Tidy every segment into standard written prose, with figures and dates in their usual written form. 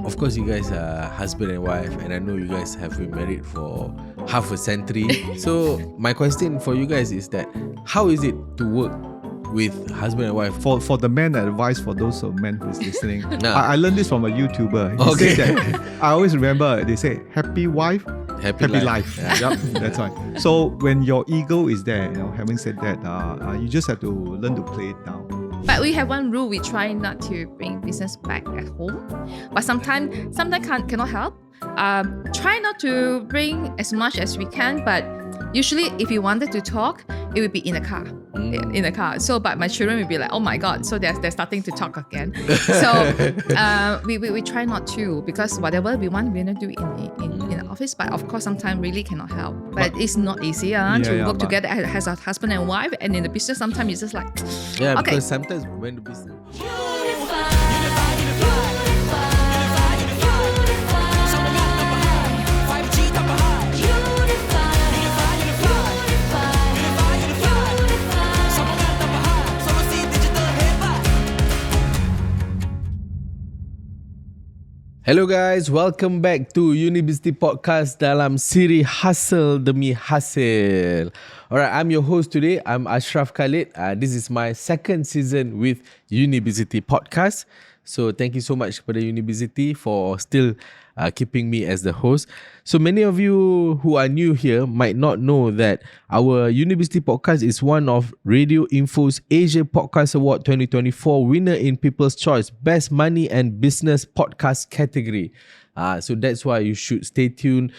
of course, you guys are husband and wife, and I know you guys have been married for half a century. So my question for you guys is that how is it to work with husband and wife? For the men, advice for those men who's listening. Nah. I learned this from a YouTuber. He Okay. said that, I always remember they say happy wife, happy life. Yeah. Yep, that's right. So when your ego is there, having said that, you just have to learn to play it down. But we have one rule: we try not to bring business back at home. But sometimes cannot help. Try not to bring as much as we can. But usually, if we wanted to talk, it would be in the car. In the car. So, but my children will be like, "Oh my God!" So they're starting to talk again. So we try not to, because whatever we want, we're not doing in the office. But of course, sometimes really cannot help. But it's not easy to work together as a husband and wife. And in the business, sometimes it's just like, Yeah, okay. because sometimes when the business... Hello guys, welcome back to Unibizity Podcast dalam siri Hustle Demi Hasil. Alright, I'm your host today. I'm Ashraf Khalid. This is my second season with Unibizity Podcast. So thank you so much kepada Unibizity for still keeping me as the host. So many of you who are new here might not know that our Unibizity Podcast is one of Radio Info's Asia Podcast Award 2024 winner in People's Choice Best Money and Business Podcast category. So that's why you should stay tuned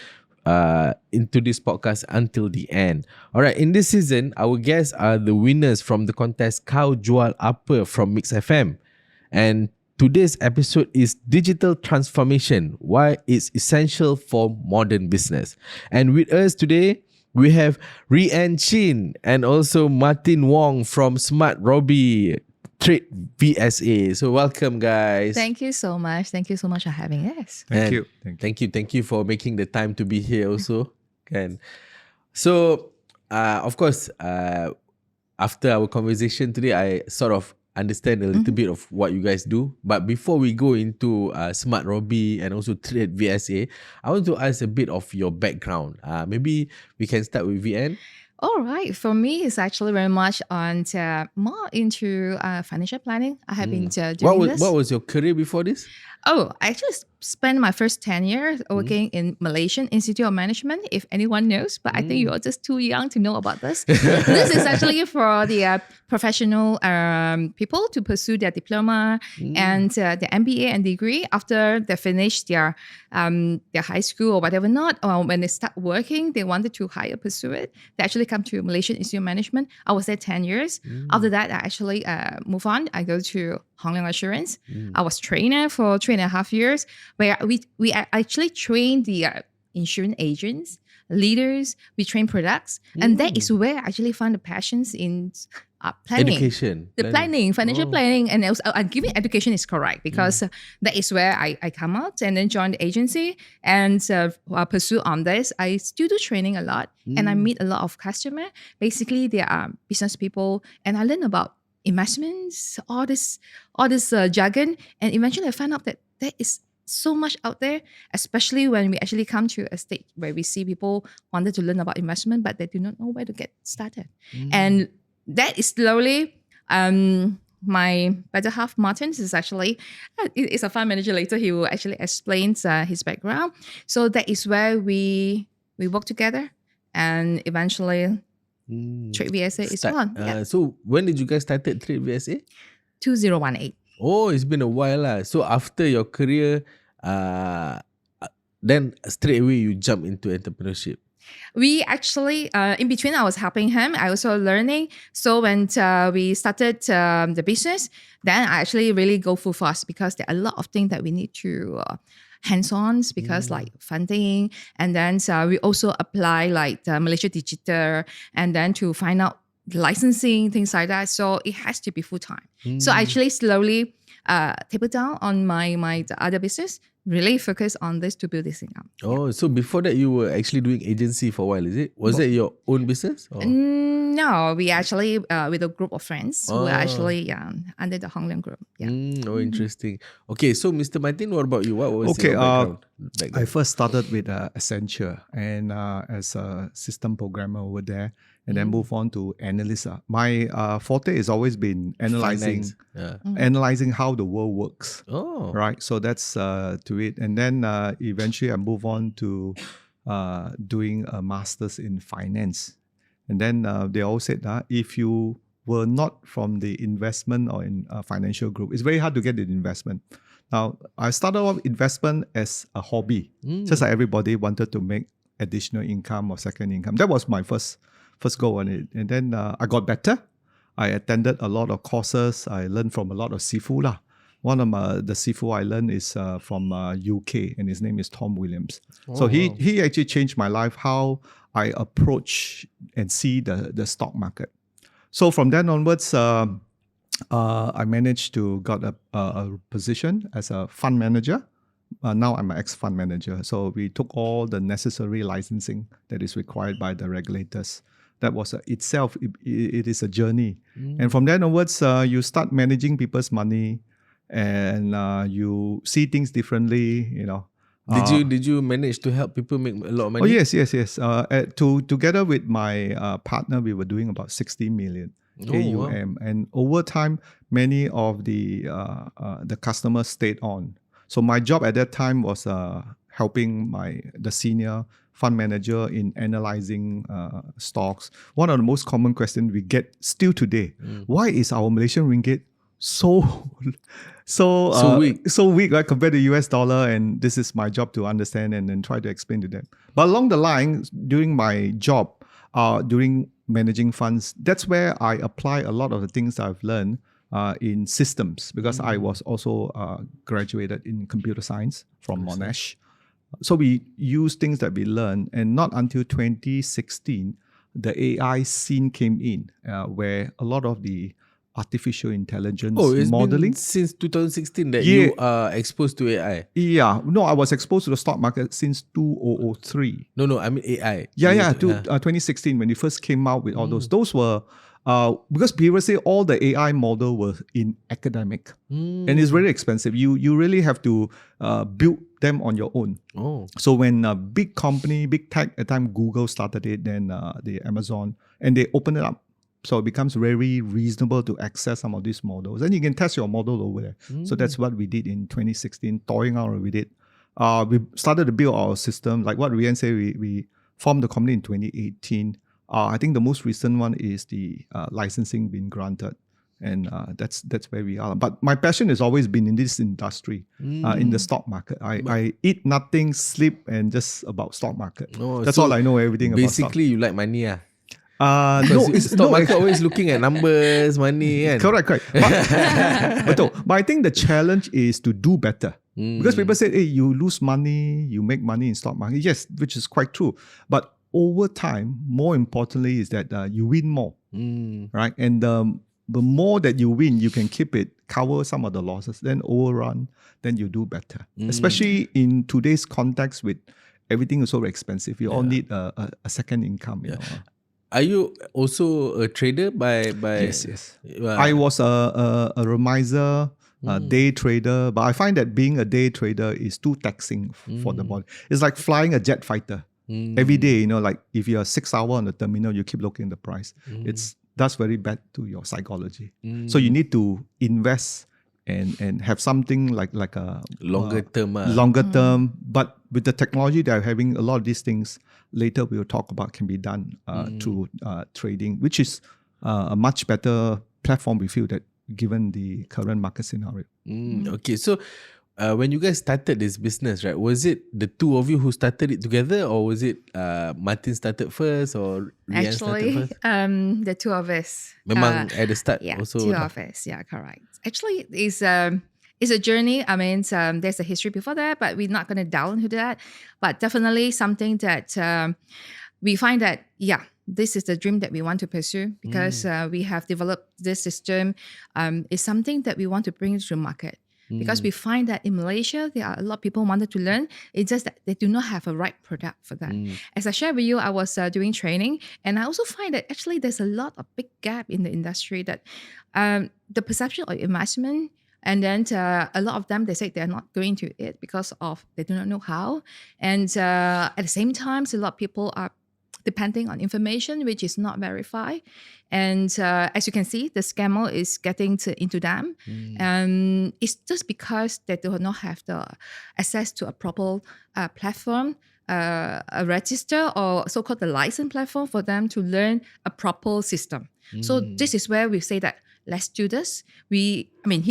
into this podcast until the end. Alright, in this season, our guests are the winners from the contest Kau Jual Apa from Mix FM. And today's episode is Digital Transformation, why it's essential for modern business. And with us today, we have Rianne Chin and also Martin Wong from Smart Robbie, TradeVSA. So welcome guys. Thank you so much. Thank you so much for having us. Thank you for making the time to be here also. So, of course, after our conversation today, I sort of understand a little bit of what you guys do. But before we go into Smart Robbie and also TradeVSA, I want to ask a bit of your background. Maybe we can start with VN. All right. For me, it's actually very much on more into financial planning. I have been doing this. What was your career before this? Oh, I actually spent my first 10 years working in Malaysian Institute of Management, if anyone knows, but I think you're just too young to know about this. This is actually for the professional people to pursue their diploma and the MBA and degree after they finish their high school or whatever not, or when they start working, they wanted to pursue it. They actually come to Malaysian Institute of Management. I was there 10 years. After that, I actually move on. I go to Hong Leong Assurance. I was trainer for 3.5 years, where we actually train the insurance agents, leaders, we train products. And that is where I actually found the passions in planning. Education. Financial planning. And also, giving education is correct because that is where I come out and then join the agency and pursue on this. I still do training a lot and I meet a lot of customers. Basically, they are business people and I learn about investments, all this jargon. And eventually I found out that there is so much out there, especially when we actually come to a stage where we see people wanted to learn about investment, but they do not know where to get started. And that is slowly, my better half, Martin, is actually, is a fund manager later. He will actually explain his background. So that is where we work together and eventually TradeVSA is one. So when did you guys started TradeVSA? 2018. Oh, it's been a while. So after your career, then straight away you jump into entrepreneurship. We actually, in between, I was helping him. I also learning. So when we started the business, then I actually really go full fast because there are a lot of things that we need to hands-on because like funding. And then we also apply like the Malaysia Digital and then to find out licensing, things like that. So it has to be full-time. So I actually slowly table down on my the other business, really focus on this to build this thing up. Oh, so before that you were actually doing agency for a while, is it? Was that your own business? Or? No, we actually with a group of friends who are Oh. actually under the Hong Leong group. Yeah. Oh, interesting. Okay, so Mr. Martin, what about you? What was Okay, your background back I then? first started with Accenture and as a system programmer over there, and then moved on to analyst. My forte has always been analyzing Finance. Yeah. analyzing how the world works. Oh. Right, so that's to it, and then eventually I move on to doing a master's in finance, and then they all said if you were not from the investment or in a financial group, it's very hard to get an investment. Now I started off investment as a hobby, just like everybody wanted to make additional income or second income. That was my first goal on it, and then I got better. I attended a lot of courses. I learned from a lot of sifu lah. One of the sifu I learned is from UK, and his name is Tom Williams. So he actually changed my life, how I approach and see the stock market. So from then onwards, I managed to got a position as a fund manager. Now I'm an ex-fund manager. So we took all the necessary licensing that is required by the regulators. That was itself, it is a journey. And from then onwards, you start managing people's money, and you see things differently, you know. Did you manage to help people make a lot of money? Oh yes. Together with my partner, we were doing about 60 million AUM, and over time, many of the customers stayed on. So my job at that time was helping the senior fund manager in analyzing stocks. One of the most common questions we get still today: why is our Malaysian ringgit so weak, right, compared to US dollar? And this is my job to understand and then try to explain to them. But along the line, during my job, during managing funds, that's where I apply a lot of the things I've learned in systems, because I was also graduated in computer science from Monash. So we use things that we learned, and not until 2016, the AI scene came in, where a lot of the artificial intelligence it's modeling. been since 2016 that you are exposed to AI. Yeah, no, I was exposed to the stock market since 2003. No, I mean AI. 2016 when it first came out with all those. Those were because previously all the AI model was in academic, and it's very expensive. You really have to build them on your own. So when a big company, big tech, at the time Google started it, then the Amazon, and they opened it up. So it becomes very reasonable to access some of these models. And you can test your model over there. So that's what we did in 2016, toying around with it. We started to build our system. Like what Rianne said, we formed the company in 2018. I think the most recent one is the licensing being granted. And that's where we are. But my passion has always been in this industry, in the stock market. I eat nothing, sleep, and just about stock market. That's all I know, everything about stock. Basically, you like money, no, it's stock market always looking at numbers, money, and correct. But I think the challenge is to do better. Because people say, hey, you lose money, you make money in stock market. Yes, which is quite true. But over time, more importantly, is that you win more, right? And the more that you win, you can keep it, cover some of the losses, then overrun, then you do better. Especially in today's context with everything is so expensive, you all need a second income. You know? Are you also a trader by Yes. I was a remiser, a day trader, but I find that being a day trader is too taxing for the body. It's like flying a jet fighter. Every day, you know, like if you're 6 hours on the terminal, you keep looking at the price. That's very bad to your psychology. So you need to invest and have something like a longer term. But with the technology that are having, a lot of these things later we'll talk about can be done through trading, which is a much better platform we feel that given the current market scenario. Okay, so when you guys started this business, right, was it the two of you who started it together, or was it Martin started first or Rianne started first? The two of us. Memang at the start also. Two of us. Yeah, correct. Actually, it's a journey. I mean, there's a history before that, but we're not going to delve into that. But definitely something that we find that, this is the dream that we want to pursue because we have developed this system. It's something that we want to bring to the market. Because we find that in Malaysia, there are a lot of people wanted to learn. It's just that they do not have a right product for that. As I shared with you, I was doing training, and I also find that actually there's a lot of big gap in the industry that the perception of investment, and then a lot of them, they say they're not going to it because of they do not know how. And at the same time, a lot of people are depending on information which is not verified. And as you can see, the scammer is getting into them. It's just because they do not have the access to a proper platform, a register or so-called the license platform for them to learn a proper system. So this is where we say that let's do this. He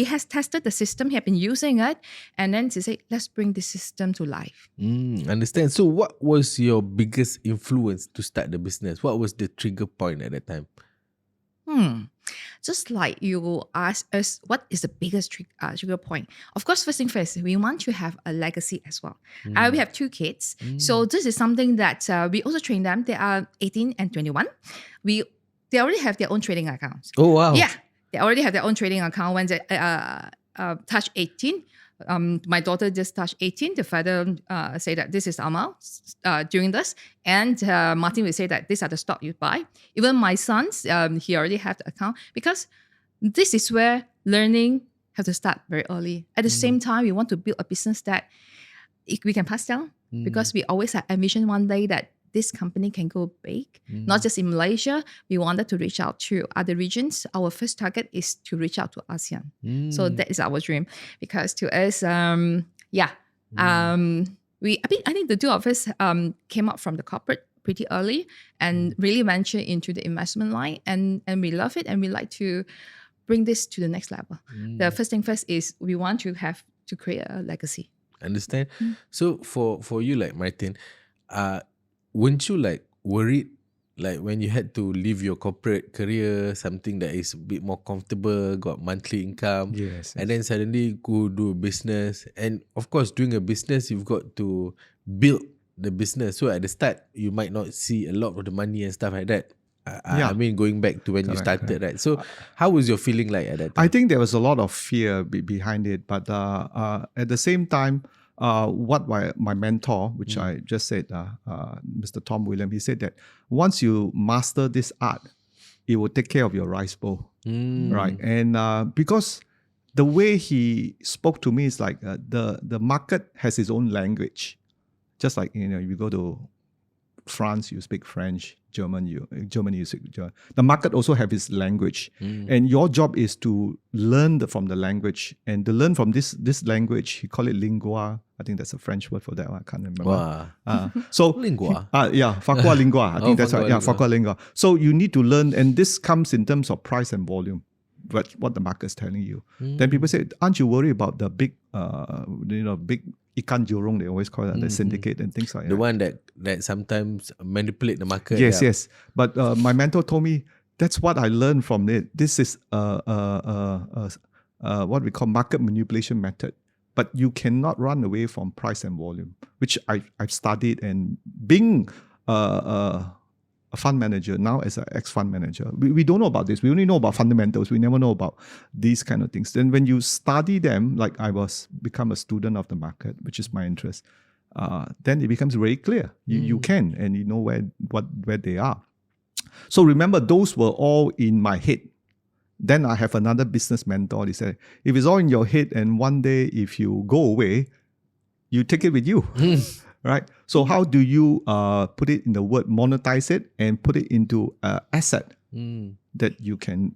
has tested the system, he has been using it, and then to say, let's bring the system to life. Understand. So what was your biggest influence to start the business? What was the trigger point at that time? Just like you asked us, what is the biggest trigger point? Of course, first thing first, we want to have a legacy as well. We have 2 kids. So this is something that we also train them. They are 18 and 21. They already have their own trading accounts. Oh, wow. Yeah. They already have their own trading account when they touch 18. My daughter just touched 18. The father say that this is our amount during this. And Martin will say that these are the stock you buy. Even my sons, he already have the account because this is where learning has to start very early. At the same time, we want to build a business that we can pass down because we always have ambition one day that this company can go big, not just in Malaysia. We wanted to reach out to other regions. Our first target is to reach out to ASEAN. So that is our dream. Because to us, I think the 2 of us came up from the corporate pretty early and really venture into the investment line, and we love it, and we like to bring this to the next level. The first thing first is we want to have to create a legacy. Understand? So for you, like Martin, weren't you like worried, like when you had to leave your corporate career, something that is a bit more comfortable, got monthly income, and then suddenly go do a business? And of course, doing a business, you've got to build the business. So at the start, you might not see a lot of the money and stuff like that. I mean, going back to when you started, right? So how was your feeling like at that time? I think there was a lot of fear behind it, but at the same time, what my mentor, which I just said, Mr. Tom William, he said that once you master this art, it will take care of your rice bowl, right? And because the way he spoke to me is like the market has its own language, just like if you go to France, you speak French. Germany, you speak German. The market also have its language, and your job is to learn from the language, and to learn from this language. He call it lingua. I think that's a French word for that. I can't remember. Wow. So lingua. Facua lingua. I think that's right. Yeah, lingua. Facua lingua. So you need to learn, and this comes in terms of price and volume. But what the market is telling you. Then people say, aren't you worried about the big, big ikan jurong, they always call it, the syndicate and things like that. The one that sometimes manipulate the market. Yes. But my mentor told me, that's what I learned from it. This is what we call market manipulation method. But you cannot run away from price and volume, which I've studied. And being a fund manager, now as an ex-fund manager, we don't know about this. We only know about fundamentals. We never know about these kind of things. Then when you study them, like I become a student of the market, which is my interest, then it becomes very clear. You can, and you know where they are. So remember, those were all in my head. Then I have another business mentor. He said, if it's all in your head and one day if you go away, you take it with you. Right? So how do you put it in the word, monetize it, and put it into an asset that you can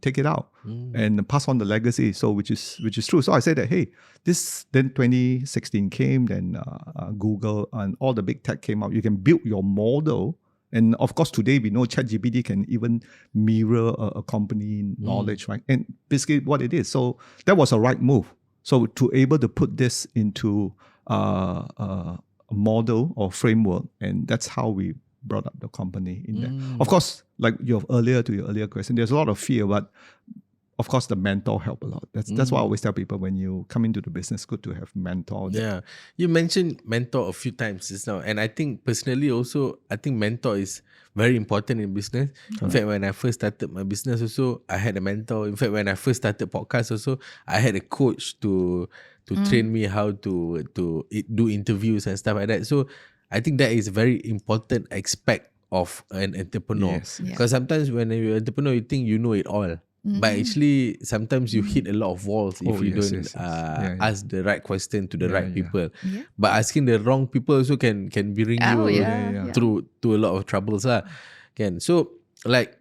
take it out and pass on the legacy. So which is true. So I said that, hey, then 2016 came, then Google and all the big tech came out. You can build your model. And of course, today we know ChatGPT can even mirror a company knowledge, right? And basically what it is. So that was a right move. So to able to put this into a model or framework, and that's how we brought up the company in there. Of course, like your earlier question, there's a lot of fear, but of course, the mentor help a lot. That's what I always tell people when you come into the business. Good to have mentor. Yeah, you mentioned mentor a few times just now, and I think personally also, I think mentor is very important in business. In fact, when I first started my business also, I had a mentor. In fact, when I first started podcast also, I had a coach to train me how to do interviews and stuff like that. So I think that is a very important aspect of an entrepreneur. Yes. Because sometimes when you're an entrepreneur, you think you know it all. But actually, sometimes you hit a lot of walls if you don't ask the right question to the right people. Yeah. But asking the wrong people also can bring Oh, you yeah. through to a lot of troubles lah. So like,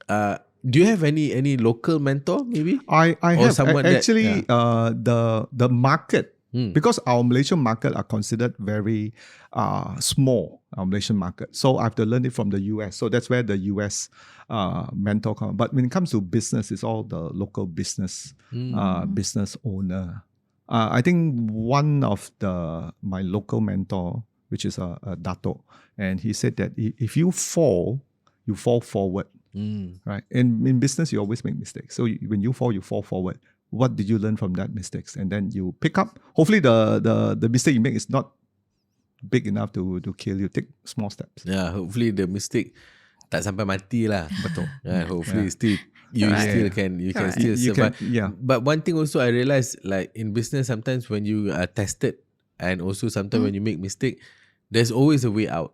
do you have any local mentor maybe? I Or have someone that- actually the market, because our Malaysian market are considered very small, our Malaysian market. So I have to learn it from the US. So that's where the US mentor comes. But when it comes to business, it's all the local business business owner. I think one of my local mentor, which is a Dato, and he said that if you fall forward. Right. And in business, you always make mistakes. So when you fall forward. What did you learn from that mistakes? And then you pick up. Hopefully the mistake you make is not big enough to kill you. Take small steps. Yeah, hopefully the mistake tak sampai mati lah. Betul. Hopefully still you Correct. still can Correct. still You survive. can, But one thing also I realized, like in business, sometimes when you are tested and also sometimes when you make mistake, there's always a way out.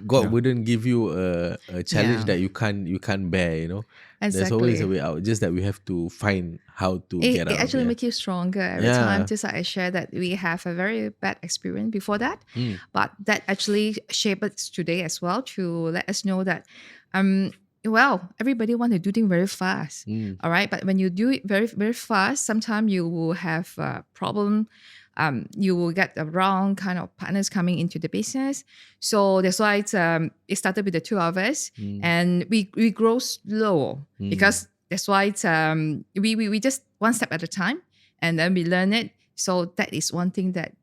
God wouldn't give you a challenge that you can't bear, you know. Exactly. There's always a way out. Just that we have to find how to get out. It actually of makes you stronger every time. Just like I share that we have a very bad experience before that, but that actually shaped us today as well to let us know that, everybody want to do things very fast, all right? But when you do it very, very fast, sometimes you will have a problem. You will get the wrong kind of partners coming into the business. So that's why it started with the two of us, and we grow slow because that's why we just one step at a time, and then we learn it. So that is one thing that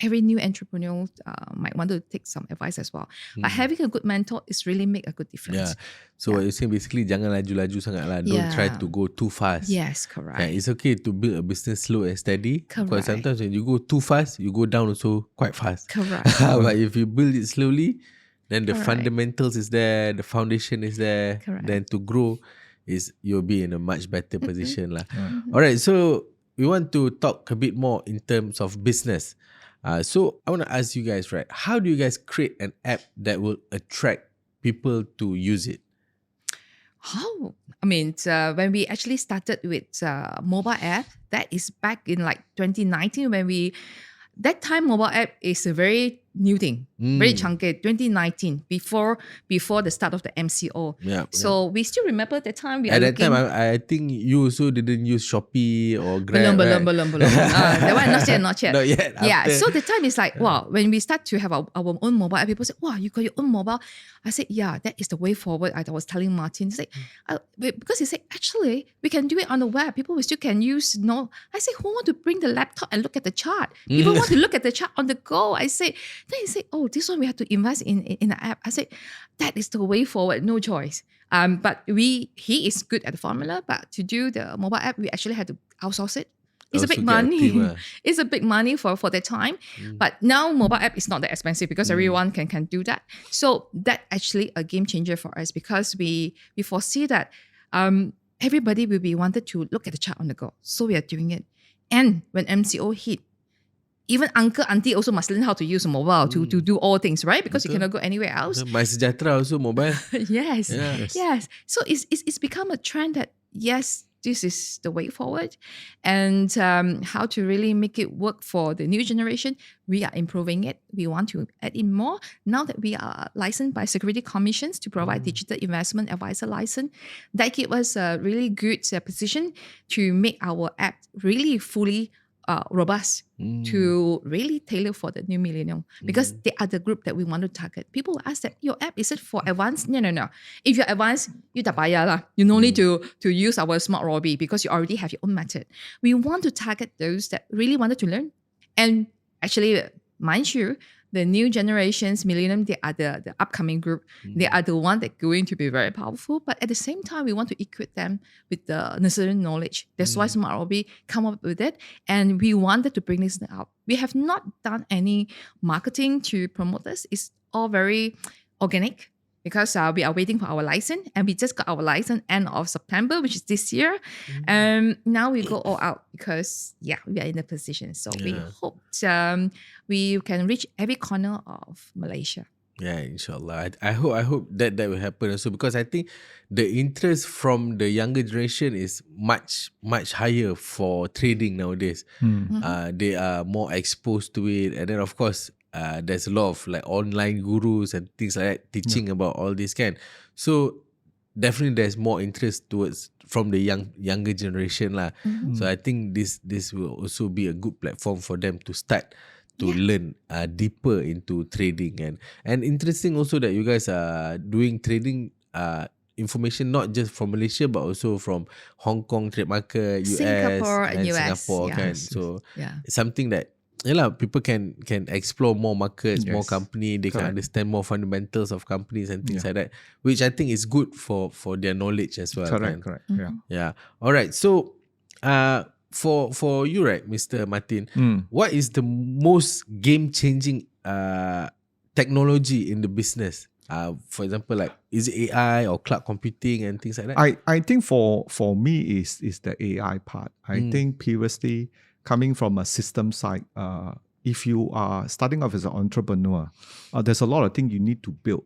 every new entrepreneur might want to take some advice as well. But having a good mentor is really make a good difference. So what you're saying basically, jangan laju-laju sangat lah. Don't try to go too fast. Yes, correct. It's okay to build a business slow and steady. Correct. Because sometimes when you go too fast, you go down also quite fast. Correct. But if you build it slowly, then the Correct. fundamentals is there, the foundation is there. Correct. Then to grow you'll be in a much better position lah. Alright, so we want to talk a bit more in terms of business. So I want to ask you guys, right? How do you guys create an app that will attract people to use it? How? I mean, when we actually started with mobile app, that is back in like 2019 that time mobile app is a very new thing, very chunky. 2019 before the start of the MCO. So we still remember that time. At that time, I think you also didn't use Shopee or Grab. Belum. That one not yet. Not yet. Yeah. After. So the time is like, wow, when we start to have our own mobile app, people say, wow, you got your own mobile. I said, yeah, that is the way forward. I was telling Martin, because he said, actually, we can do it on the web. People still can use. No, I said, who want to bring the laptop and look at the chart? People want to look at the chart on the go. I said, then he said, oh, this one we have to invest in an app. I said, that is the way forward. No choice. But he is good at the formula. But to do the mobile app, we actually had to outsource it. It's a big money. It's a big money for that time. But now mobile app is not that expensive because everyone can do that. So that actually a game changer for us because we foresee that everybody will be wanted to look at the chart on the go. So we are doing it. And when MCO hit, even uncle, auntie also must learn how to use a mobile to do all things, right? Because you cannot go anywhere else. My Sejahtera also mobile. Yes. So it's become a trend that, yes, this is the way forward. And how to really make it work for the new generation, we are improving it. We want to add in more. Now that we are licensed by Security Commissions to provide digital investment advisor license, that gives us a really good position to make our app really fully robust to really tailor for the new millennial because they are the group that we want to target. People will ask that, your app, is it for advanced? No. If you're advanced, you tak payah lah. You no need to use our smart Robbie because you already have your own method. We want to target those that really wanted to learn. And actually, mind you, the new generations, millennium, they are the upcoming group. They are the one that going to be very powerful. But at the same time, we want to equip them with the necessary knowledge. That's why Smart Robbie come up with it. And we wanted to bring this out. We have not done any marketing to promote this. It's all very organic, because we are waiting for our license, and we just got our license end of September, which is this year. Now we go all out because we are in the position. So we hope we can reach every corner of Malaysia. Yeah, inshallah. I hope that will happen also, because I think the interest from the younger generation is much higher for trading nowadays. They are more exposed to it, and then of course there's a lot of like online gurus and things like that teaching about all this kind. So definitely there's more interest towards from the younger generation lah. So I think this will also be a good platform for them to start to learn deeper into trading. And interesting also that you guys are doing trading information not just from Malaysia but also from Hong Kong trade market, US Singapore and US. Singapore Yeah. kan. So Yeah. it's something that people can explore more markets, more company. They can understand more fundamentals of companies and things like that, which I think is good for their knowledge as well. Correct. Yeah. All right. So for you, right, Mr. Martin, what is the most game-changing technology in the business? For example, like is it AI or cloud computing and things like that? I think for me is the AI part. I think previously, coming from a system side, if you are starting off as an entrepreneur, there's a lot of things you need to build.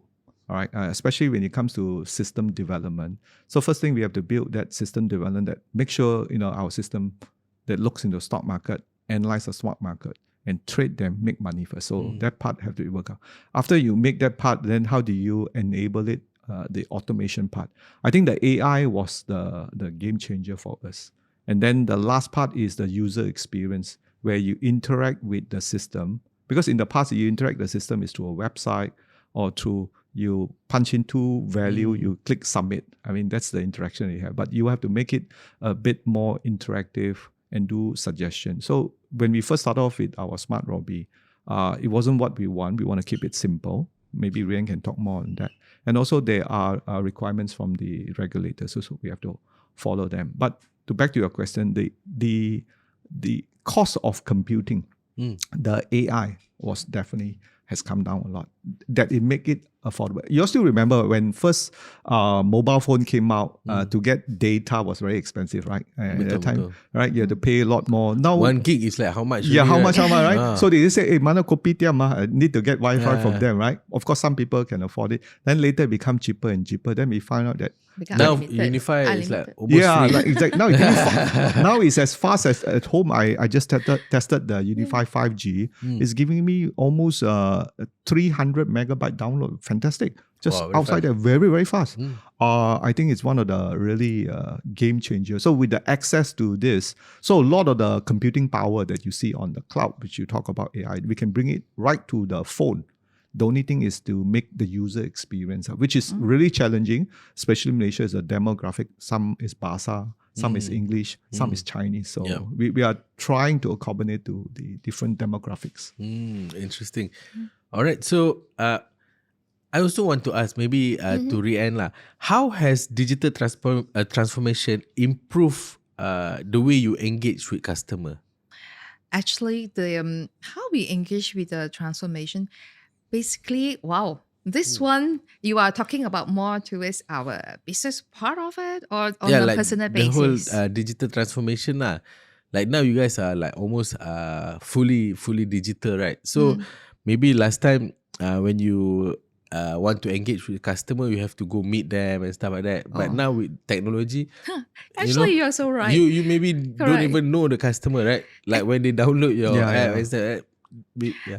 All right, especially when it comes to system development. So first thing, we have to build that system development that make sure our system that looks into stock market, analyze the stock market, and trade them, make money first. So that part have to work out. After you make that part, then how do you enable it? The automation part. I think the AI was the game changer for us. And then the last part is the user experience, where you interact with the system. Because in the past, you interact the system is through a website or through you punch into value, you click submit. I mean, that's the interaction you have. But you have to make it a bit more interactive and do suggestions. So when we first started off with our Smart Robbie, it wasn't what we want. We want to keep it simple. Maybe Rianne can talk more on that. And also there are requirements from the regulators, so we have to follow them. But to back to your question, the cost of computing, the AI was definitely has come down a lot. That it make it affordable. You still remember when first mobile phone came out, to get data was very expensive, right? At that time, right? You had to pay a lot more. Now 1 gig is like how much? Yeah, really, how much, right? Ah. So they just say, hey, mana kopitiam, I need to get Wi-Fi from them, right? Of course, some people can afford it. Then later it become cheaper and cheaper. Then we find out that Now Unifi is like almost free. like exactly. Now, now it's as fast as at home. I just tested the Unifi 5G. It's giving me almost 300 megabyte download. Fantastic. Just outside there, very, very fast. I think it's one of the really game changers. So with the access to this, so a lot of the computing power that you see on the cloud, which you talk about AI, we can bring it right to the phone. The only thing is to make the user experience, which is really challenging, especially Malaysia is a demographic. Some is Bahasa, some is English, some is Chinese. So we are trying to accommodate to the different demographics. Interesting. All right. So I also want to ask maybe to Rianne lah, how has digital transformation improved the way you engage with customer? Actually, the how we engage with the transformation, basically, wow. This one, you are talking about more towards our business part of it or on a like personal the basis? whole digital transformation lah. Like now you guys are like almost fully digital, right? So maybe last time when you want to engage with the customer, you have to go meet them and stuff like that. But now with technology, Actually, you are so right. You maybe don't even know the customer, right? Like when they download your app and stuff like that.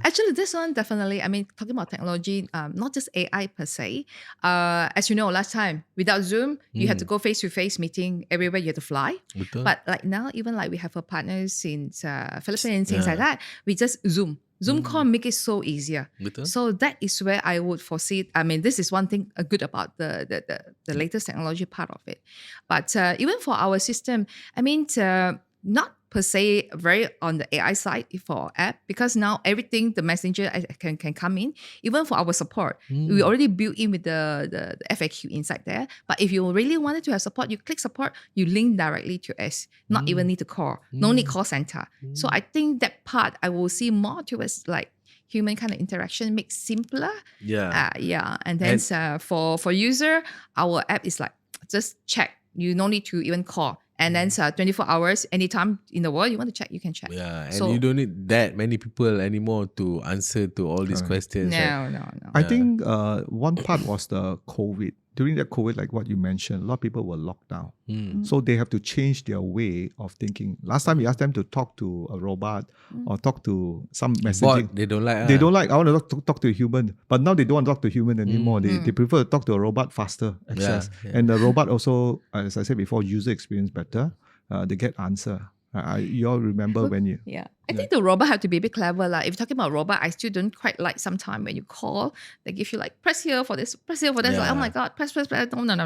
Actually, this one definitely, I mean, talking about technology, not just AI per se. As you know, last time, without Zoom, you had to go face-to-face meeting everywhere, you had to fly. Betul. But like now, even like we have our partners in Philippines, things like that, we just Zoom call make it so easier. Betul. So that is where I would foresee. I mean, this is one thing good about the latest technology part of it. But even for our system, I mean, not per se very on the AI side for app, because now everything the messenger can come in. Even for our support, we already built in with the FAQ inside there. But if you really wanted to have support, you click support, you link directly to us. Not even need to call. No need call center. So I think that part I will see more towards like human kind of interaction, make simpler. And then for user, our app is like just check. You no need to even call. And then 24 hours, anytime in the world you want to check, you can check. Yeah, and so, you don't need that many people anymore to answer to all these questions. No. I think one part was the COVID. During the COVID, like what you mentioned, a lot of people were locked down. So they have to change their way of thinking. Last time you asked them to talk to a robot or talk to some messaging. Bot, they don't like. They don't like, I want to talk to a human. But now they don't want to talk to a human anymore. They prefer to talk to a robot faster, access. And the robot also, as I said before, user experience better. They get answer. You all remember when you... Yeah. I think the robot have to be a bit clever. Like if you're talking about robot, I still don't quite like sometimes when you call, they give you like, press here for this, press here for this. Like, oh my God, press. No,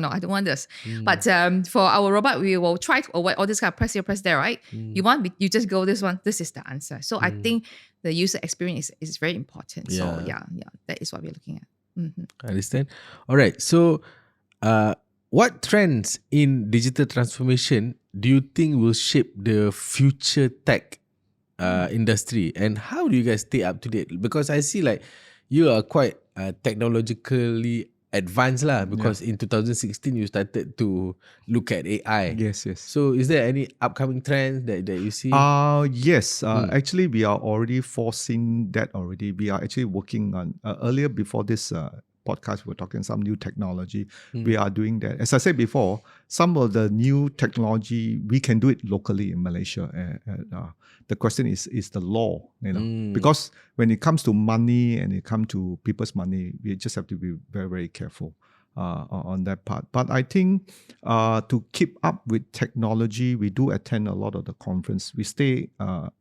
I don't want this. But for our robot, we will try to avoid all this kind of press here, press there, right? You just go this one, this is the answer. So I think the user experience is very important. So that is what we're looking at. I understand. All right. So what trends in digital transformation do you think will shape the future tech industry, and how do you guys stay up to date? Because I see like you are quite technologically advanced lah, because in 2016 you started to look at AI. Yes. So is there any upcoming trends that you see? Yes. Actually, we are already foreseeing that already. We are actually working on, earlier before this podcast, we're talking some new technology. We are doing that. As I said before, some of the new technology, we can do it locally in Malaysia. The question is the law, because when it comes to money and it comes to people's money, we just have to be very, very careful on that part. But I think to keep up with technology, we do attend a lot of the conference. We stay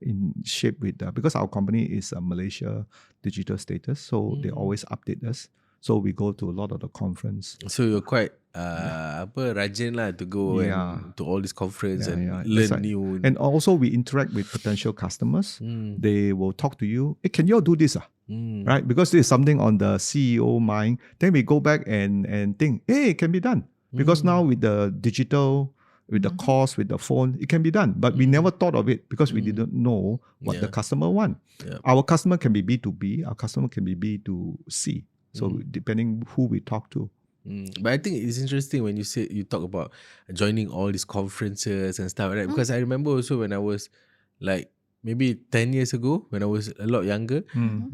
in shape with because our company is a Malaysia digital status, so they always update us. So we go to a lot of the conference. So you're quite rajin lah to go and to all these conference and learn new. And also we interact with potential customers. They will talk to you. Hey, can you all do this? Right? Because this is something on the CEO mind. Then we go back and think, hey, it can be done. Because now with the digital, with the cost, with the phone, it can be done. But we never thought of it because we didn't know what the customer want. Our customer can be B2B. Our customer can be B2C. So depending who we talk to. But I think it's interesting when you talk about joining all these conferences and stuff like that. Because I remember also when I was like maybe 10 years ago, when I was a lot younger,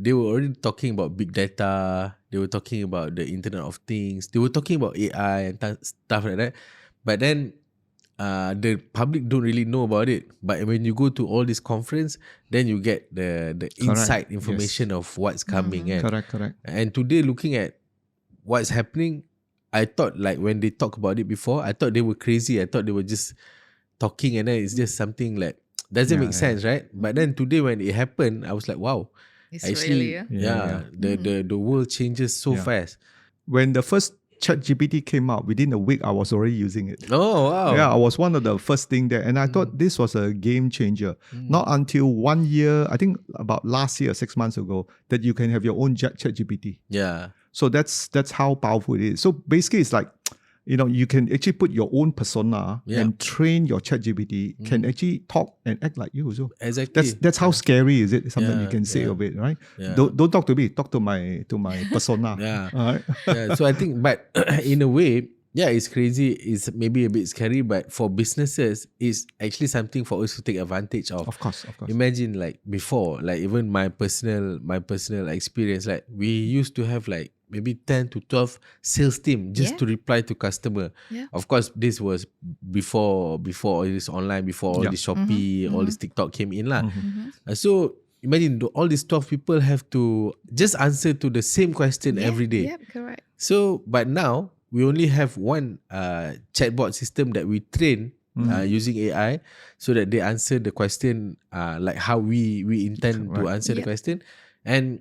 they were already talking about big data. They were talking about the Internet of Things. They were talking about AI and stuff like that. But then the public don't really know about it. But when you go to all this conference, then you get the inside information of what's coming. And, Correct. And today, looking at what's happening, I thought like when they talk about it before, I thought they were crazy. I thought they were just talking and then it's just something like doesn't make sense, right? But then today when it happened, I was like, wow. It's actually, really, the world changes so fast. When the first ChatGPT came out, within a week, I was already using it. Oh, wow. Yeah, I was one of the first thing there. And I thought this was a game changer. Not until 1 year, I think about last year, 6 months ago, that you can have your own ChatGPT. Yeah. So that's how powerful it is. So basically, it's like, you can actually put your own persona and train your ChatGPT, can actually talk and act like you. So exactly. That's how scary is it? Something you can say of it, right? Yeah. Don't talk to me. Talk to my persona. All right? So I think, but in a way, it's crazy. It's maybe a bit scary, but for businesses, it's actually something for us to take advantage of. Of course. Imagine like before, like even my personal experience, like we used to have like maybe 10 to 12 sales team just to reply to customer. Of course, this was before all this online, before all this Shopee, all this TikTok came in lah. So imagine all these 12 people have to just answer to the same question every day. Yeah, correct. So, but now we only have one chatbot system that we train using AI so that they answer the question like how we intend to answer the question. And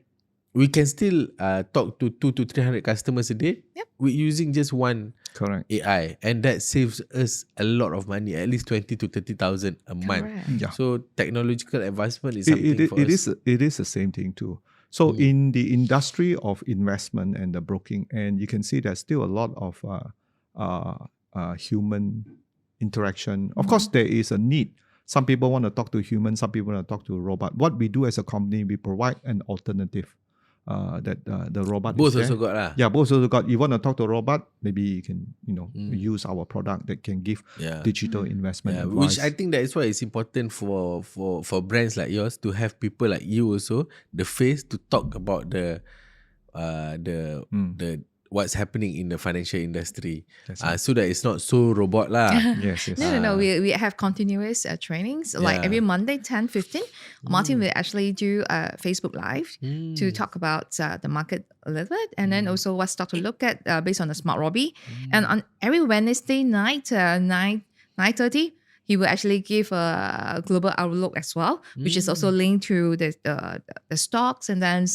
we can still talk to 200 to 300 customers a day. Yep. With using just one Correct. AI, and that saves us a lot of money, at least 20 to 30,000 a month. Correct. Yeah. So technological advancement is something for us. It is the same thing too. So in the industry of investment and the broking, and you can see there's still a lot of human interaction. Of course, there is a need. Some people want to talk to humans, some people want to talk to a robot. What we do as a company, we provide an alternative that the robot Both is there. also got lah. Yeah, both also got. You want to talk to a robot, maybe you can, use our product that can give Yeah. digital investment advice. Which I think that is why it's important for brands like yours to have people like you also, the face to talk about the what's happening in the financial industry, so that it's not so robot lah. Yes. No. We have continuous trainings. Like every Monday, 10:15, Martin will actually do a Facebook Live to talk about the market a little bit, and then also what stock to look at based on the Smart Robbie. And on every Wednesday night, 9:30, he will actually give a global outlook as well, which is also linked to the stocks. And then,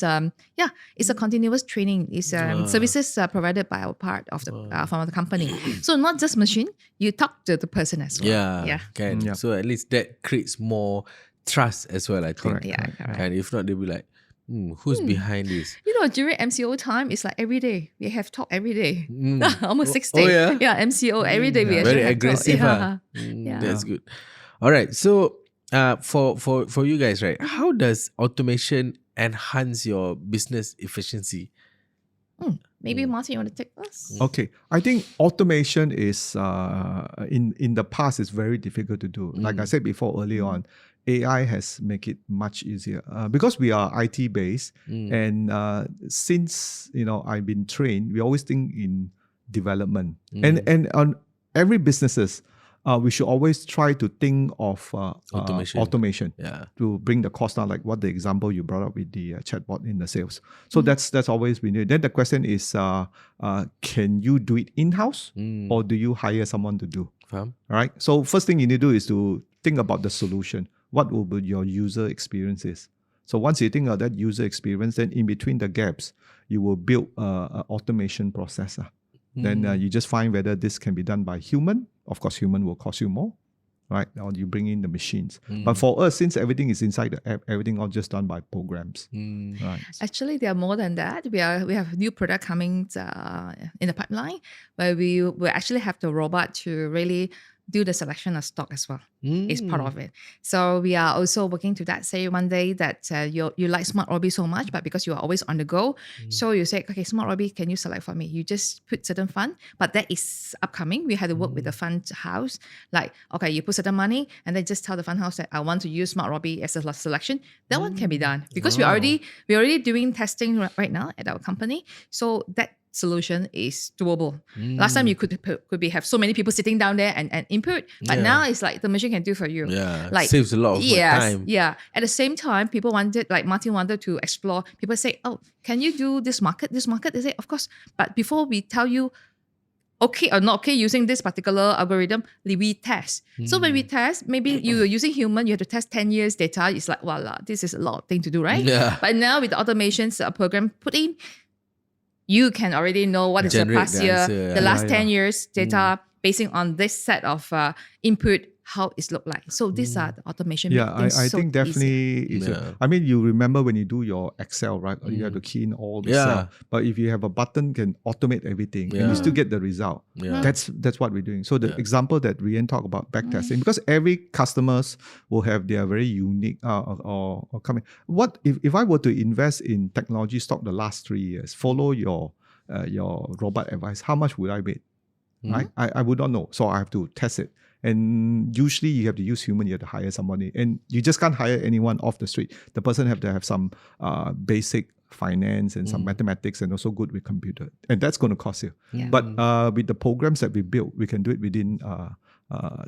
it's a continuous training. It's services provided by our part of the from the company. So not just machine, you talk to the person as well. Can. So at least that creates more trust as well, I think. Correct. Yeah, correct. And if not, they'll be like, who's behind this? During MCO time, it's like every day. We have talk every day. Almost 6 Oh, days. yeah? Yeah, MCO every day. We actually Very have aggressive. talk. That's good. All right. So for you guys, right, how does automation enhance your business efficiency? Maybe Martin, you want to take this? Okay, I think automation is in the past is very difficult to do. Like I said before early on, AI has make it much easier because we are IT based, and since I've been trained, we always think in development, and on every businesses. We should always try to think of automation to bring the cost down, like what the example you brought up with the chatbot in the sales. So that's always been it. Then the question is, can you do it in-house or do you hire someone to do? Right? So first thing you need to do is to think about the solution. What will be your user experience is? So once you think of that user experience, then in between the gaps, you will build an automation process. Then you just find whether this can be done by human. Of course, human will cost you more, right? Or you bring in the machines. But for us, since everything is inside the app, everything all just done by programs. Right. Actually, there are more than that. We have new product coming in the pipeline where we will actually have the robot to really do the selection of stock as well. It's part of it. So we are also working to that. Say one day that you like Smart Robbie so much, but because you are always on the go, so you say, okay, Smart Robbie, can you select for me? You just put certain fund, but that is upcoming. We had to work with the fund house. Like, okay, you put certain money and then just tell the fund house that I want to use Smart Robbie as a selection. That one can be done because we're already doing testing right now at our company. So that solution is doable. Last time you could have so many people sitting down there and input, but now it's like the machine can do for you. Like saves a lot of time. Yeah. At the same time, people wanted, like Martin wanted to explore. People say, "Oh, can you do this market? This market?" They say, "Of course." But before we tell you okay or not okay using this particular algorithm, we test. So when we test, maybe you are using human, you have to test 10 years data. It's like, voila, this is a lot of thing to do, right? Yeah. But now with the automations program put in, you can already know what is the past year, the last 10 years data basing on this set of input, how it look like. So these are the automation. I think definitely I mean, you remember when you do your Excel, right? You have to key in all the cell. But if you have a button can automate everything and you still get the result. That's what we're doing. So the example that Rianne talked about backtesting, because every customers will have their very unique or coming. What if I were to invest in technology stock the last 3 years, follow your robot advice, how much would I make? Right? I would not know. So I have to test it. And usually you have to use human, you have to hire somebody. And you just can't hire anyone off the street. The person have to have some basic finance and some mathematics and also good with computer. And that's going to cost you. But with the programs that we built, we can do it within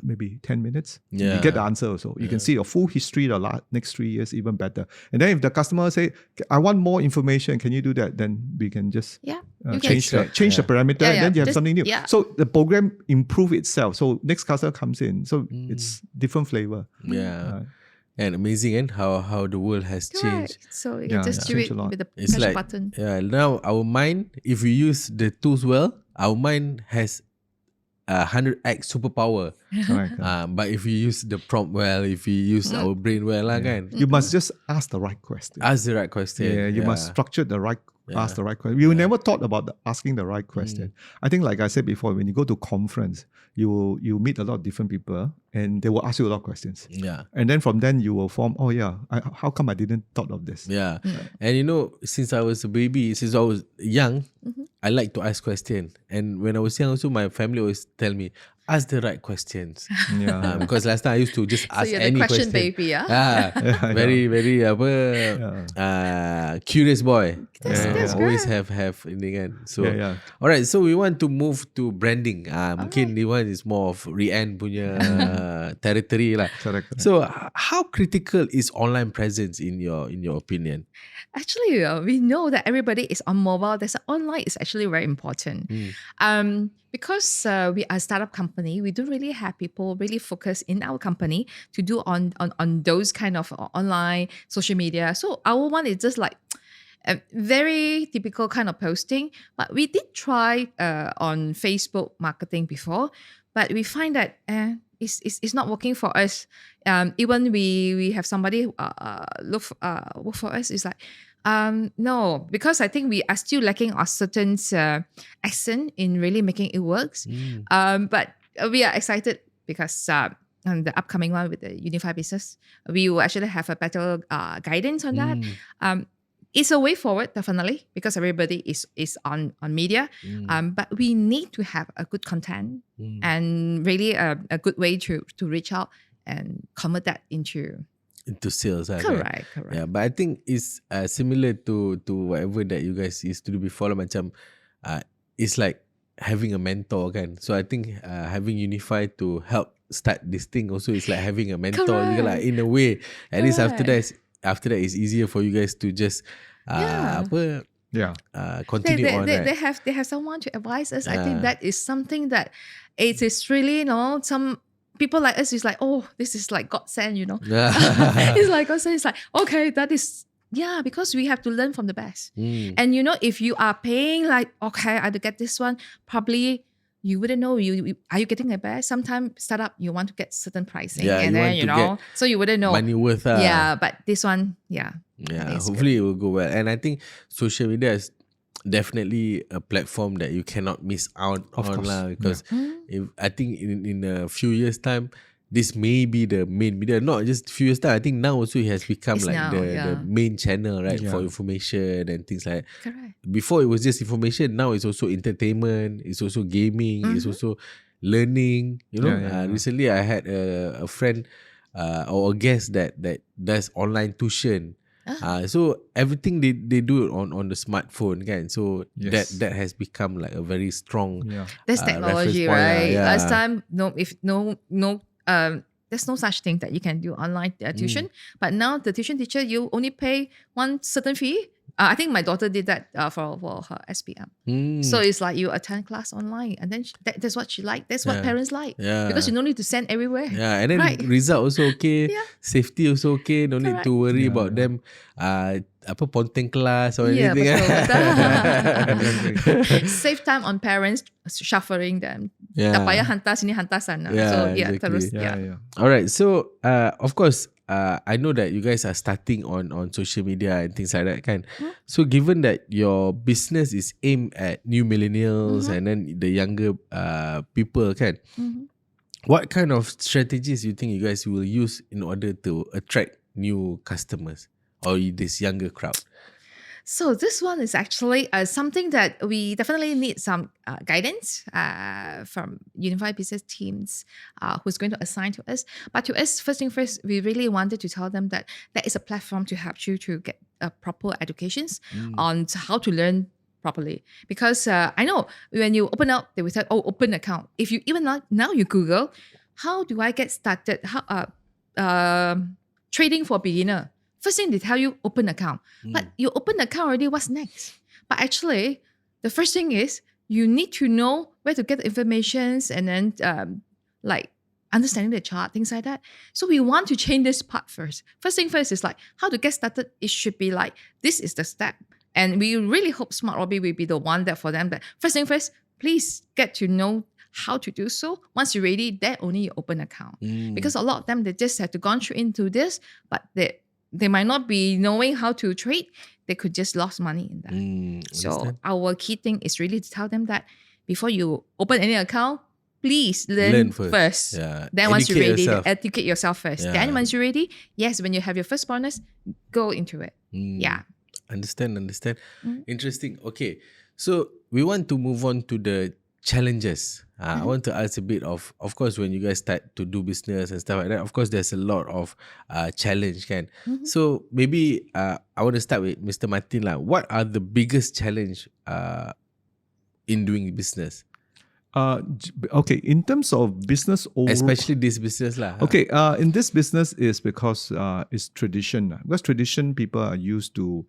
maybe 10 minutes. You get the answer also. You can see your full history the next 3 years, even better. And then if the customer say, I want more information, can you do that? Then we can just change the parameter and then you have something new. So the program improve itself. So next customer comes in. So it's different flavor. And amazing, and how the world has changed. Correct. So you Yeah, can just it's do it changed a lot. with the It's pressure like button. now our mind, if we use the tools well, our mind has 100x superpower. Correct. But if we use the prompt well, if we use our brain well, lah kan, You must just ask the right question. ask the right question. Yeah, you must structure the right, Yeah. ask the right question. You never thought about asking the right question. I think, like I said before, when you go to conference, you meet a lot of different people, and they will ask you a lot of questions. Yeah. And then from then you will form, how come I didn't thought of this? Yeah. And since I was a baby, since I was young, I like to ask questions. And when I was young also, my family always tell me, ask the right questions. Yeah. Because last time I used to just So ask you're the any question question. baby, yeah? Very, very curious boy. That's Always great. have in the end. So Yeah. all right, so we want to move to branding. Mungkin this one is more of Rianne punya territory lah. Correct. So how critical is online presence in your opinion? Actually, we know that everybody is on mobile. Online is actually very important. Because we are a startup company, we don't really have people really focus in our company to do on those kind of online social media. So our one is just like a very typical kind of posting. But we did try on Facebook marketing before, but we find that it's not working for us. Even we have somebody work for us. It's like no, because I think we are still lacking a certain accent in really making it works. But we are excited because on the upcoming one with the Unifi Business, we will actually have a better guidance on that. It's a way forward, definitely, because everybody is on media. But we need to have a good content and really a good way to reach out and convert that into sales. correct. Yeah, but I think it's similar to whatever that you guys used to do before. Macam, it's like having a mentor, kan? So I think having Unifi to help start this thing also is like having a mentor. Correct. You know, like, in a way, at least after Correct. that it's easier for you guys to just continue on. Right? They have someone to advise us. I think that is something that it is really, some people like us is like, oh, this is like God sent, It's like God sent. It's like, okay, that is, because we have to learn from the best. And if you are paying like, okay, I have to get this one, probably you wouldn't know are you getting the best. Sometimes startup you want to get certain pricing, and then so you wouldn't know money worth. but this one, Hopefully it will go well. And I think social media is definitely a platform that you cannot miss out on lah, because I think in a few years time, this may be the main media. Not just few years time, I think now also it has become It's like now, the main channel, right? Yeah. For information and things like that. correct. Before it was just information, now it's also entertainment, it's also gaming, it's also learning. Yeah. Recently I had a friend or a guest that does online tuition. So everything they do on the smartphone, kan? So Yes. that has become like a very strong That's reference technology, point, right? yeah. Last time, there's no such thing that you can do online tuition. But now the tuition teacher, you only pay one certain fee. I think my daughter did that for her SPM. So it's like you attend class online, and then that's what she liked. That's what parents like. Yeah. Because you don't need to send everywhere. Yeah, and then Right. result also okay, Yeah. safety also okay. No need Correct. to worry about them. Ponteng class or Yeah, anything. betul. Save time on parents shuffling them. Tak payah hantar sini hantar sana. Yeah, So exactly. terus All right. So of course, I know that you guys are starting on social media and things like that, kan? So given that your business is aimed at new millennials and then the younger people, kan? What kind of strategies you think you guys will use in order to attract new customers or this younger crowd? So this one is actually something that we definitely need some guidance from Unifi Business teams who's going to assign to us. But to us, first thing first, we really wanted to tell them that there is a platform to help you to get proper educations on how to learn properly. Because I know when you open up, they will say, open account. If you even now you Google, how do I get started? How trading for beginner. First thing they tell you, open account. But you open account already, what's next? But actually, the first thing is you need to know where to get the informations, and then understanding the chart, things like that. So we want to change this part first. First thing first is like how to get started. It should be like, this is the step. And we really hope Smart Robbie will be the one that for them that first thing first, please get to know how to do so. Once you're ready, then only you open account. Because a lot of them, they just have to gone through into this, but they might not be knowing how to trade. They could just lose money in that. So our key thing is really to tell them that before you open any account, please learn first. Yeah. Then once you're ready, yourself. educate yourself first. Yeah. Then once you're ready, yes, when you have your first bonus, go into it. Yeah. Understand. Interesting. Okay. So we want to move on to the challenges. I want to ask a bit of course, when you guys start to do business and stuff like that, of course, there's a lot of challenge, kan? So maybe I want to start with Mr. Martin. What are the biggest challenge in doing business? Okay, in terms of business overall, Especially this business lah. okay, in this business is because it's tradition. Because tradition, people are used to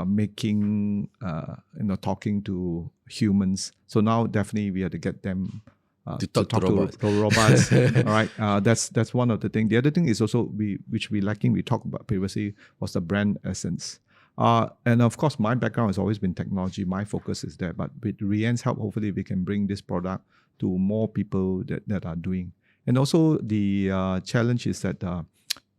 making, talking to humans. So now definitely we have to get them To talk to robots. to robots. All right, that's one of the things. The other thing is also which we lacking. We talked about previously was the brand essence. And of course, my background has always been technology. My focus is there. But with Rianne's help, hopefully we can bring this product to more people that are doing. And also the challenge is that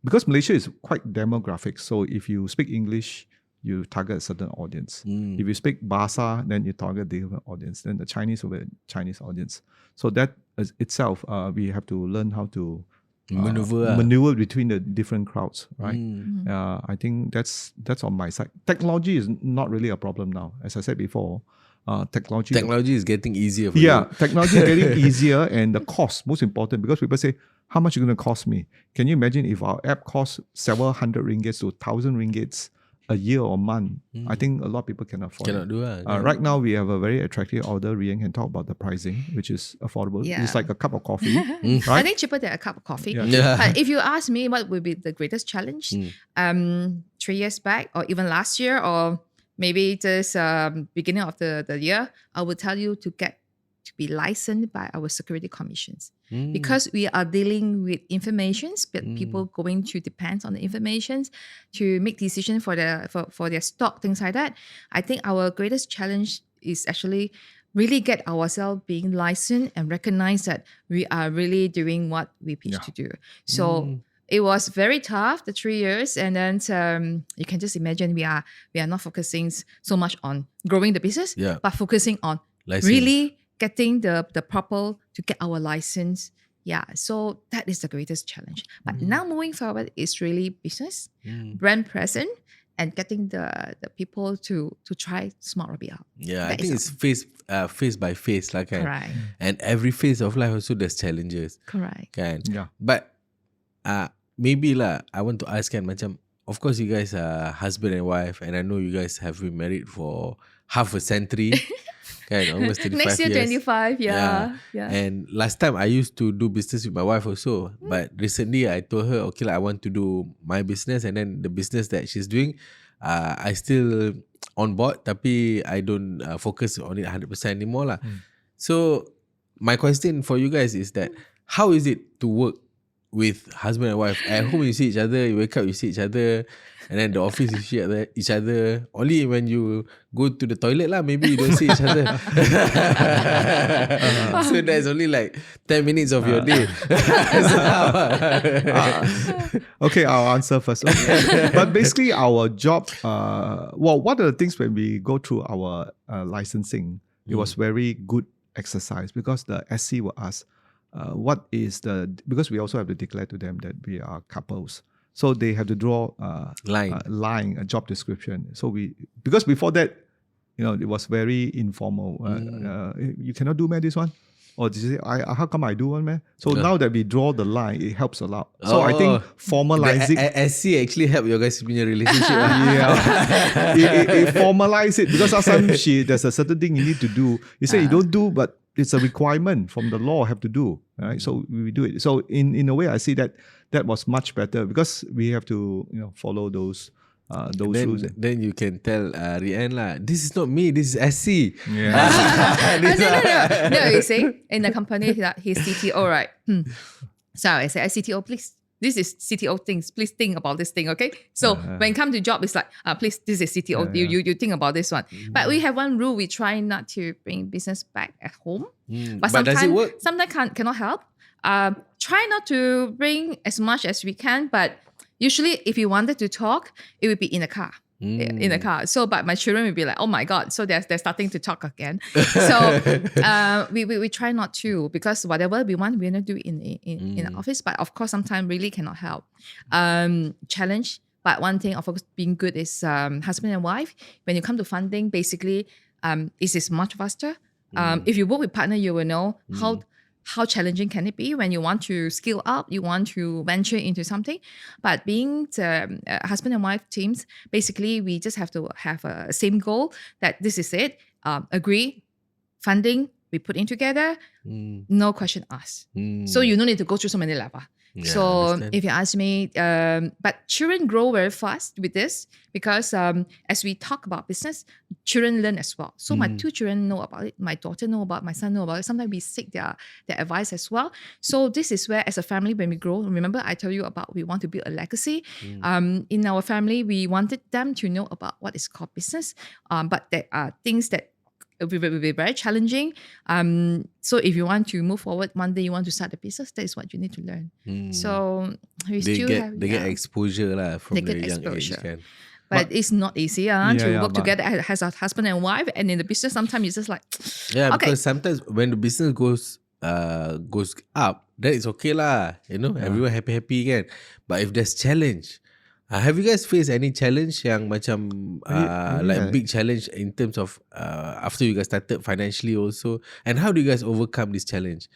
because Malaysia is quite demographic, so if you speak English, you target a certain audience. If you speak Bahasa, then you target the different audience. Then the Chinese will be a Chinese audience. So that itself, we have to learn how to maneuver between the different crowds, right? I think that's on my side. Technology is not really a problem now. As I said before, technology is getting easier for you. Technology is getting easier, and the cost, most important, because people say, how much is it going to cost me? Can you imagine if our app costs several hundred ringgits to 1,000 ringgits a year or month? I think a lot of people can afford Cannot it. do Right now, we have a very attractive order. Rianne can talk about the pricing, which is affordable. Yeah. It's like a cup of coffee, I right? think cheaper than a cup of coffee. Yeah. But if you ask me what would be the greatest challenge, 3 years back or even last year or maybe just beginning of the year, I would tell you to get to be licensed by our security commissions. Because we are dealing with informations, but people going to depend on the informations to make decisions for their stock, things like that. I think our greatest challenge is actually really get ourselves being licensed and recognize that we are really doing what we pitch to do. So it was very tough, the 3 years, and then you can just imagine we are not focusing so much on growing the business, but focusing on really getting the proper to get our license. Yeah, so that is the greatest challenge. But now moving forward is really business, brand presence, and getting the people to try Smart Robbie out. Yeah, That I think is it's phase by phase lah, kan. Correct. And every phase of life also there's challenges, Correct. kan. Yeah. But maybe lah, I want to ask, kan, macam, of course you guys are husband and wife, and I know you guys have been married for half a century. Kan, almost 35 Next year, years. 25, yeah. And last time I used to do business with my wife also. But recently I told her, okay, I want to do my business, and then the business that she's doing, I still on board, tapi I don't focus on it 100% anymore lah. So my question for you guys is that, how is it to work with husband and wife? At home you see each other, you wake up you see each other, and then the office you see each other. Only when you go to the toilet lah, maybe you don't see each other. So there's only like 10 minutes of your day. Okay, I'll answer first. Okay. But basically, our job, one of the things when we go through our licensing, it was very good exercise because the SC will ask, because we also have to declare to them that we are couples. So they have to draw a job description. So because before that, it was very informal. You cannot do, man, this one? Or did you say, how come I do one, man? So now that we draw the line, it helps a lot. So I think formalizing... SC actually help your guys in your relationship. it formalize it. Because last time there's a certain thing you need to do. You say you don't do, but it's a requirement from the law have to do. Right? So we do it. So in a way, I see that was much better because we have to follow those rules. Then you can tell Rianne lah, this is not me, this is SC. No, you see, in the company, he's CTO, right? So I say, CTO, please. This is CTO things. Please think about this thing, okay? So when it comes to job, it's like, please, this is CTO. You think about this one. But we have one rule. We try not to bring business back at home. But does it work? Sometimes cannot help. Try not to bring as much as we can. But usually, if you wanted to talk, it would be in the car. In the car. So, but my children will be like, oh my God. So they're starting to talk again. So we try not to, because whatever we want, we're not do it in the office. But of course, sometimes really cannot help. Challenge. But one thing, of course, being good is husband and wife. When you come to funding, basically, it is much faster. If you work with partner, you will know how challenging can it be when you want to scale up, you want to venture into something. But being the husband and wife teams, basically, we just have to have a same goal that this is it. Agree, funding, we put in together, no question asked. So you don't need to go through so many levels. Yeah, so if you ask me, but children grow very fast with this because as we talk about business, children learn as well. So my two children know about it, my daughter know about it, my son know about it. Sometimes we seek their advice as well. So this is where as a family, when we grow, remember I told you about we want to build a legacy. In our family, we wanted them to know about what is called business. But there are things that it will be very challenging. So if you want to move forward, one day you want to start a business, that is what you need to learn. So we they still get exposure lah from They the get young exposure. age. Kan? But it's not easy to work together as a husband and wife. And in the business, sometimes it's just like, Yeah, okay. because sometimes when the business goes up, that is okay lah. You know, everyone happy kan. But if there's challenge, have you guys faced any challenge yang macam like big challenge in terms of after you guys started financially also, and how do you guys overcome this challenge?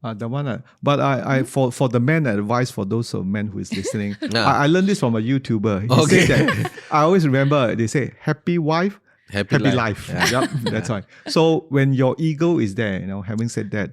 The one, but I for the men advice for those men who is listening, I learned this from a YouTuber. He said that, I always remember they say happy wife, happy life. Yep, that's right. So when your ego is there, having said that,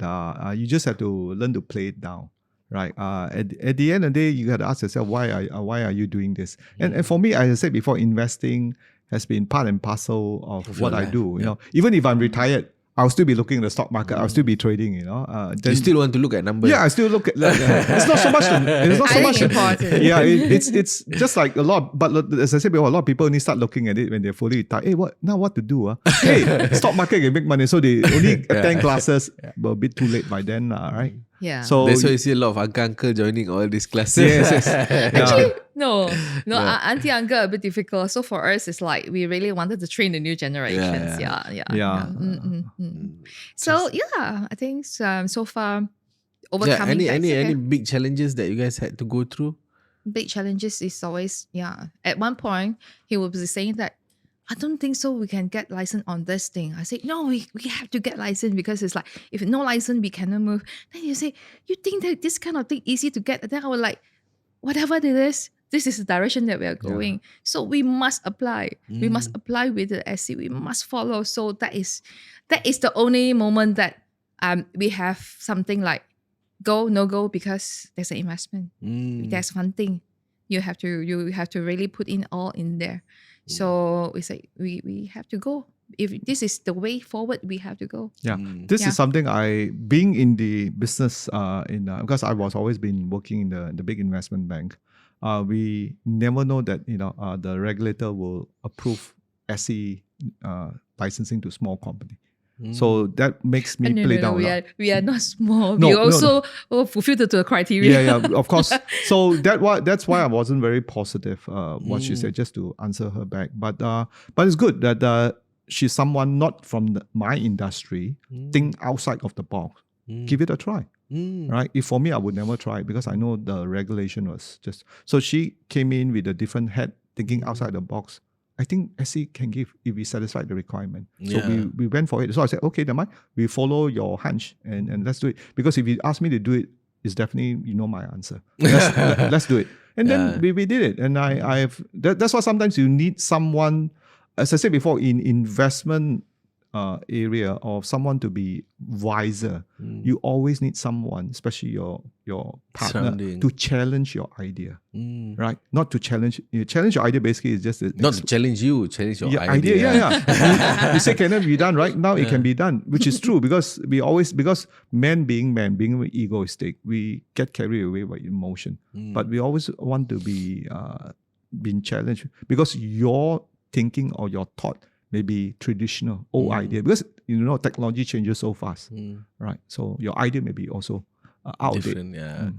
you just have to learn to play it down. Right. At the end of the day, you got to ask yourself, why are you doing this? And for me, as I said before, investing has been part and parcel of what I do. You know, even if I'm retired, I'll still be looking at the stock market. I'll still be trading. You still want to look at numbers? Yeah, I still look at. It's not so much. It's not so much. Important. Yeah, it's just like a lot. But as I said before, a lot of people only start looking at it when they're fully retired. Hey, what to do? Hey, stock market can make money, so they only attend classes. But a bit too late by then, right? Yeah. So that's why you see a lot of uncle joining all these classes. Yes. Actually, no, auntie uncle a bit difficult. So for us, it's like we really wanted to train the new generations. Yeah. So I think so far overcoming any big challenges that you guys had to go through? Big challenges is always At one point, he was saying that I don't think so we can get license on this thing. I said, no, we have to get license because it's like, if no license, we cannot move. Then you say, you think that this kind of thing easy to get? And then I was like, whatever it is, this is the direction that we are going. So we must apply. We must apply with the SC. We must follow. So that is the only moment that we have something like go, no go, because there's an investment. There's funding. You have to really put in all in there. So we say we have to go. If this is the way forward, we have to go. Yeah, this is something being in the business because I was always been working in the big investment bank. We never know that the regulator will approve SE licensing to small company. So that makes me play down. We are not small. We also fulfill the criteria. Yeah, of course. So that's why I wasn't very positive what she said, just to answer her back. But it's good that she's someone not from my industry, think outside of the box. Give it a try. Right? If for me, I would never try it because I know the regulation was just. So she came in with a different head, thinking outside the box. I think SC can give if we satisfy the requirement. So we went for it. So I said, okay, then we follow your hunch and let's do it. Because if you ask me to do it, it's definitely my answer. Let's do it. And then we did it. And that's why sometimes you need someone, as I said before, in investment area or someone to be wiser, you always need someone, especially your partner, Surrounding. to challenge your idea, right? Not to challenge you. Challenge your idea basically is just Not to challenge you, challenge your yeah, idea. Yeah. You say, can it be done? Right now, it can be done, which is true because because being egoistic, we get carried away by emotion. But we always want to be being challenged because your thinking or your thought may be traditional, old idea. Because technology changes so fast, right? So your idea may be also outdated. Different, yeah.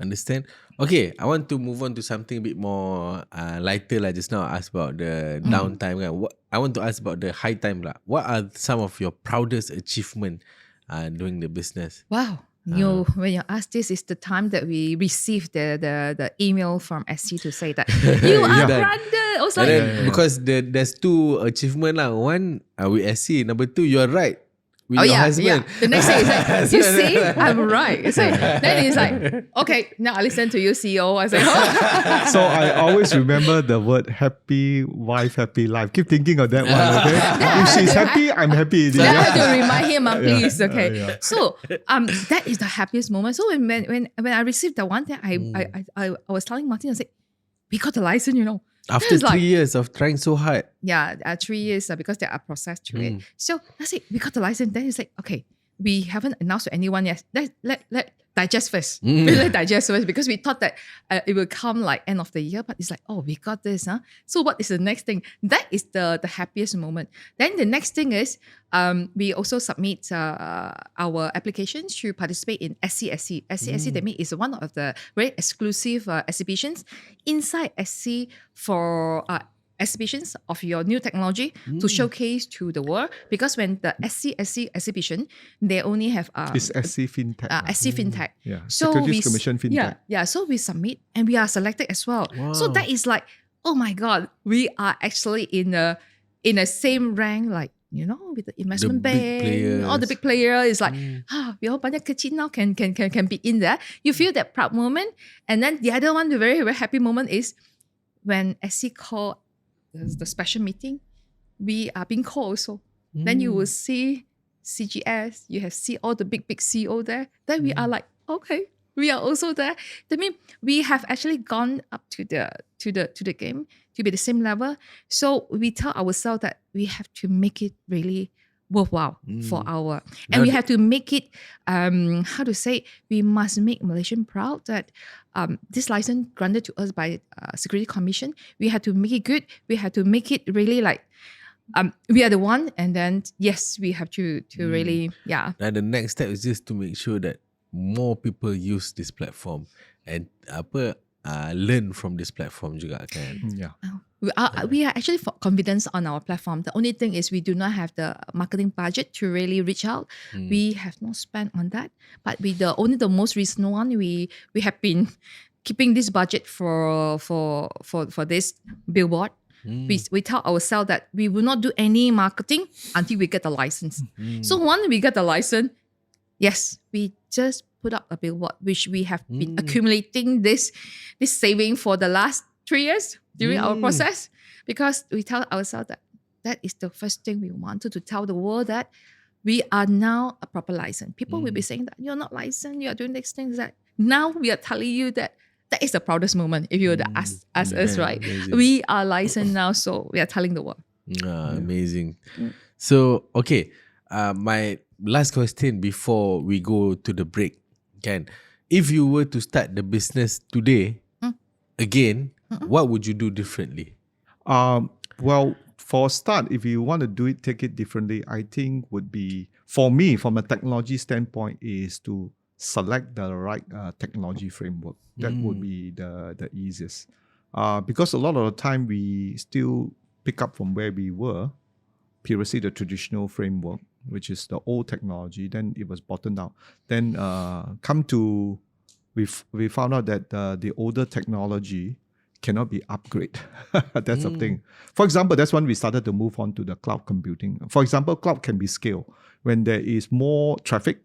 Understand? Okay, I want to move on to something a bit more lighter. Like just now I asked about the downtime. Kan. I want to ask about the high time. Lah. What are some of your proudest achievement doing the business? Wow. When you ask this, is the time that we received the email from SC to say that you are branded. I was And like, then, because there's two achievement lah. One with SC. Number two, you're right. With your husband. The next thing is like, you see, I'm right. It's like, then he's like, okay, now I listen to you, CEO. I say, oh. So I always remember the word happy wife, happy life. Keep thinking of that one, okay? If she's happy, I'm happy. Then I have to remind him, please, okay? Yeah. So that is the happiest moment. So when I received the one, I was telling Martin, I said, we got the license, After It's 3 like- years of trying so hard. Yeah, 3 years because there are process to it. So I said, we got the license. Then it's like, okay, we haven't announced to anyone yet. Let digest first. Let digest first because we thought that it will come like end of the year. But it's like, oh, we got this. So what is the next thing? That is the happiest moment. Then the next thing is we also submit our applications to participate in SCSC. SCSC, that means is one of the very exclusive exhibitions inside SC for exhibitions of your new technology to showcase to the world. Because when the SCSC exhibition, they only have It's SC Fintech. SC Fintech. Yeah. So Securities Commission Fintech. Yeah. So we submit and we are selected as well. So that is like, oh my God, we are actually in a same rank, like, with the investment big bank, all the big players. It's like, we all banyak kecil now can be in there. You feel that proud moment. And then the other one, the very, very happy moment is when SC called the special meeting, we are being called also. Then you will see CGS, you have see all the big CEO there. Then we are like, okay, we are also there. That means we have actually gone up to the game to be the same level. So we tell ourselves that we have to make it really worthwhile for and we have to make it, we must make Malaysian proud that this license granted to us by Security Commission, we have to make it good. We have to make it really like, we are the one, and then yes, we have to really, yeah. Now the next step is just to make sure that more people use this platform and learn from this platform juga kan. Yeah. We are actually confident on our platform. The only thing is we do not have the marketing budget to really reach out. We have not spent on that. But with the most recent one, we have been keeping this budget for this billboard. We tell ourselves that we will not do any marketing until we get the license. So once we get the license, yes, we just put up a billboard, which we have been accumulating this saving for the last 3 years during our process, because we tell ourselves that is the first thing we wanted to tell the world, that we are now a proper license. People will be saying that you're not licensed, you are doing these things. That now we are telling you that is the proudest moment. If you were to ask us, right? Amazing. We are licensed now, so we are telling the world. Amazing. So, okay. My last question before we go to the break. If you were to start the business today, again, what would you do differently? Well, for a start, if you want to do it, take it differently, I think would be, for me, from a technology standpoint, is to select the right technology framework. That would be the easiest. Because a lot of the time we still pick up from where we were, previously the traditional framework, which is the old technology, then it was bottomed out. Then we found out that the older technology cannot be upgraded. That's the thing. For example, that's when we started to move on to the cloud computing. For example, cloud can be scaled. When there is more traffic,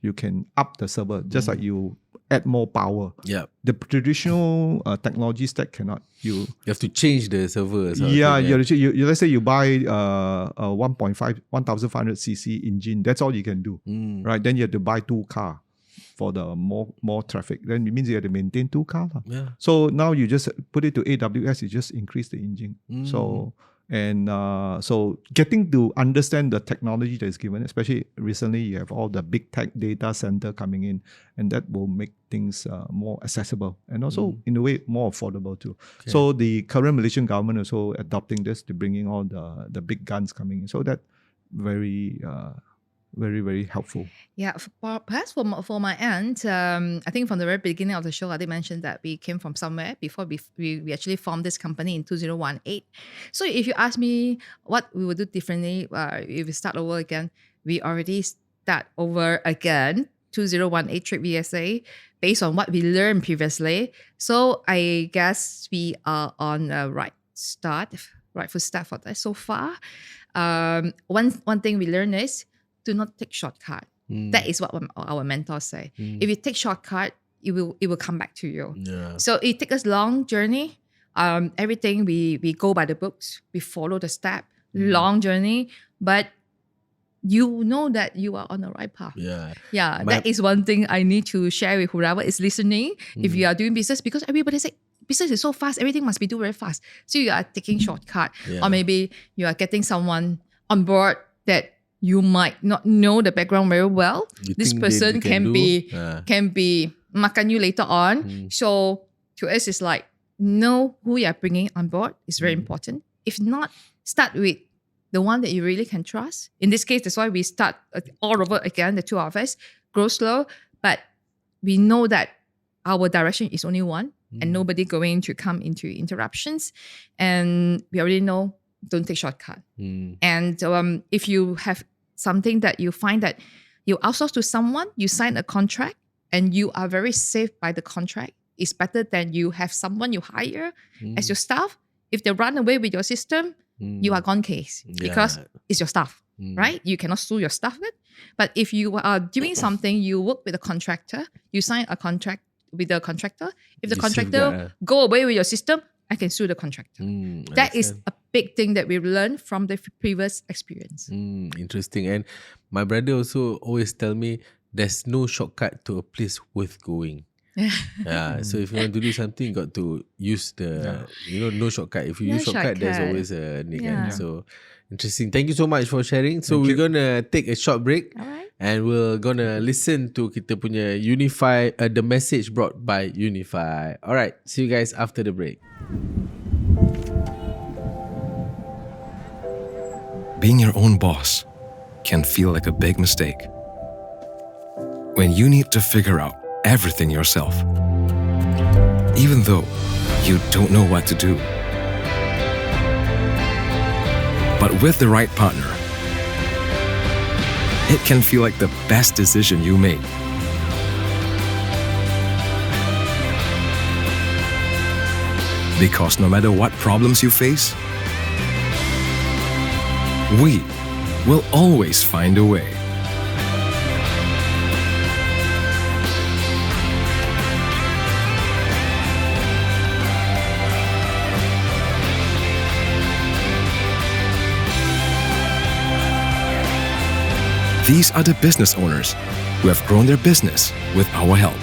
you can up the server. Just like you add more power. Yeah. The traditional technology stack cannot. You have to change the server. yeah, you let's say you buy a 1500 cc engine. That's all you can do, right? Then you have to buy 2 car for the more traffic. Then it means you have to maintain 2 car. Yeah. So now you just put it to AWS. You just increase the engine. So getting to understand the technology that is given, especially recently, you have all the big tech data center coming in, and that will make things more accessible and also in a way more affordable too. Okay. So the current Malaysian government also adopting this to bringing all the big guns coming in. So that very very helpful. Yeah, perhaps for my end, I think from the very beginning of the show, I did mention that we came from somewhere before we actually formed this company in 2018. So if you ask me what we would do differently, if we start over again, we already start over again, 2018 TradeVSA, based on what we learned previously. So I guess we are on a rightful start for that so far. One thing we learned is, do not take shortcut. That is what our mentors say. If you take shortcut, it will come back to you. Yeah. So it takes us long journey. Everything we go by the books, we follow the step, long journey, but you know that you are on the right path. Yeah. That is one thing I need to share with whoever is listening. If you are doing business, because everybody say business is so fast, everything must be do very fast. So you are taking shortcut, or maybe you are getting someone on board that you might not know the background very well. This person can be makan you later on. So to us, it's like, know who you are bringing on board is very important. If not, start with the one that you really can trust. In this case, that's why we start all over again, the 2 of us, grow slow, but we know that our direction is only one and nobody going to come into interruptions. And we already know, don't take shortcut. And if you have something that you find that you outsource to someone, you sign a contract and you are very safe by the contract, it's better than you have someone you hire as your staff. If they run away with your system, you are gone case because it's your staff, right? You cannot sue your staff with. But if you are doing something, you work with a contractor, you sign a contract with the contractor. If the contractor go away with your system, I can sue the contractor. That is a big thing that we've learned from the previous experience. Interesting. And my brother also always tell me there's no shortcut to a place worth going. So if you want to do something, you got to use the, no shortcut. If you use shortcut, there's always a nick. So interesting. Thank you so much for sharing. So we're going to take a short break. All right. And we're going to listen to kita punya Unifi, the message brought by Unifi. All right. See you guys after the break. Being your own boss can feel like a big mistake. When you need to figure out everything yourself, even though you don't know what to do. But with the right partner, it can feel like the best decision you make. Because no matter what problems you face, we will always find a way. These are the business owners who have grown their business with our help.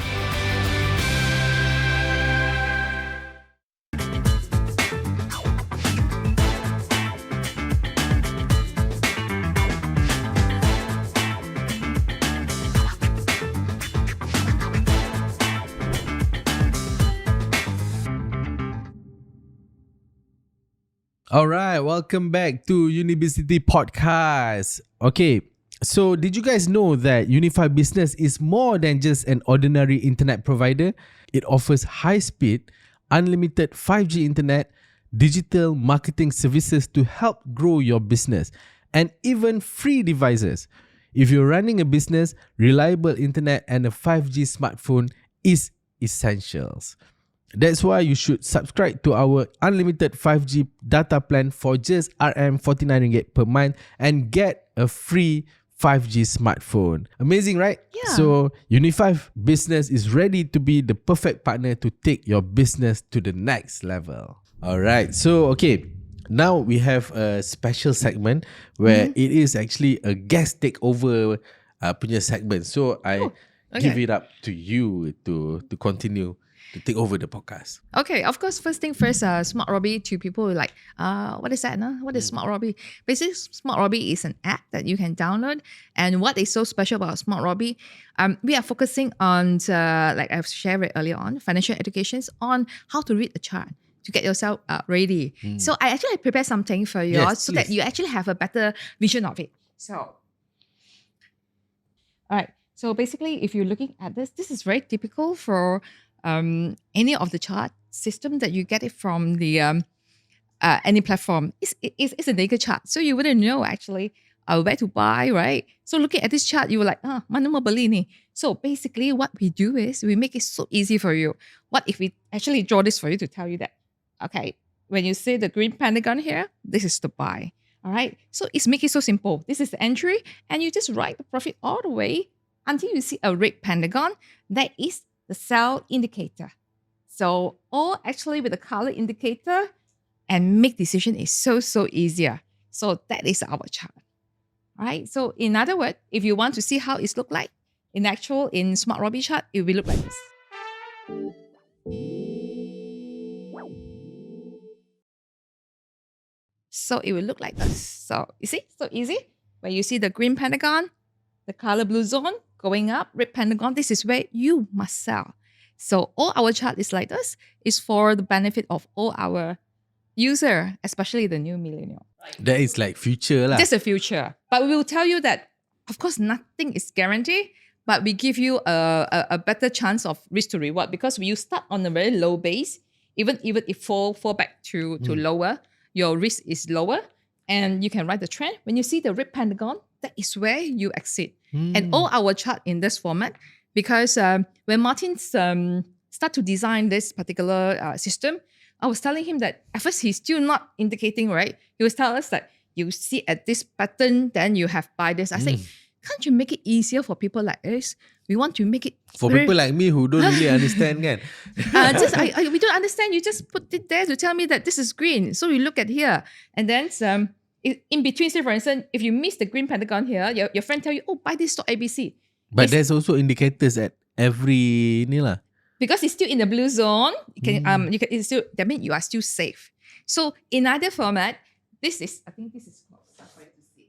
All right, welcome back to Unibizity podcast. Okay, so did you guys know that Unifi Business is more than just an ordinary internet provider? It offers high-speed, unlimited 5G internet, digital marketing services to help grow your business, and even free devices. If you're running a business, reliable internet and a 5G smartphone is essentials. That's why you should subscribe to our unlimited 5G data plan for just RM49 ringgit per month and get a free 5G smartphone. Amazing, right? Yeah. So Unifi Business is ready to be the perfect partner to take your business to the next level. All right. So, okay. Now we have a special segment where it is actually a guest takeover punya segment. So I give it up to you to continue to take over the podcast. Okay, of course, first thing first, Smart Robbie to people who like, what is that? No? What is Smart Robbie? Basically, Smart Robbie is an app that you can download. And what is so special about Smart Robbie, we are focusing on, like I've shared it earlier on, financial educations on how to read the chart to get yourself ready. So I actually prepared something for you so that you actually have a better vision of it. So, all right. So basically, if you're looking at this is very typical for any of the chart system that you get it from the any platform. It's a naked chart, so you wouldn't know actually where to buy, right? So looking at this chart, you were like, mana mau beli ni? So basically, what we do is we make it so easy for you. What if we actually draw this for you to tell you that, okay, when you see the green pentagon here, this is the buy. All right. So it's make it so simple. This is the entry, and you just write the profit all the way until you see a red pentagon. That is the sell indicator. So all actually with the color indicator and make decision is so easier. So that is our chart. Right? So in other words, if you want to see how it look like in Smart Robbie chart, it will look like this. So it will look like this. So you see, so easy. When you see the green pentagon, the color blue zone going up, red pentagon, this is where you must sell. So all our chart is like this. It's for the benefit of all our user, especially the new millennial. That is like future lah. That's the future. But we will tell you that, of course, nothing is guaranteed, but we give you a better chance of risk to reward because you start on a very low base. Even if fall back to lower, your risk is lower and you can write the trend. When you see the red pentagon, that is where you exit. And all our chart in this format, because when Martin start to design this particular system, I was telling him that at first he's still not indicating, right? He was telling us that you see at this pattern, then you have buy this. I said, can't you make it easier for people like us? We want to make it for people like me who don't really understand, kan? We don't understand. You just put it there to tell me that this is green. So you look at here, and then in between, say for instance, if you miss the green pentagon here, your friend tell you, oh, buy this stock ABC. But there's also indicators at every ni lah. Because it's still in the blue zone, it's still, that means you are still safe. So in other format, I think this is closer for you to see.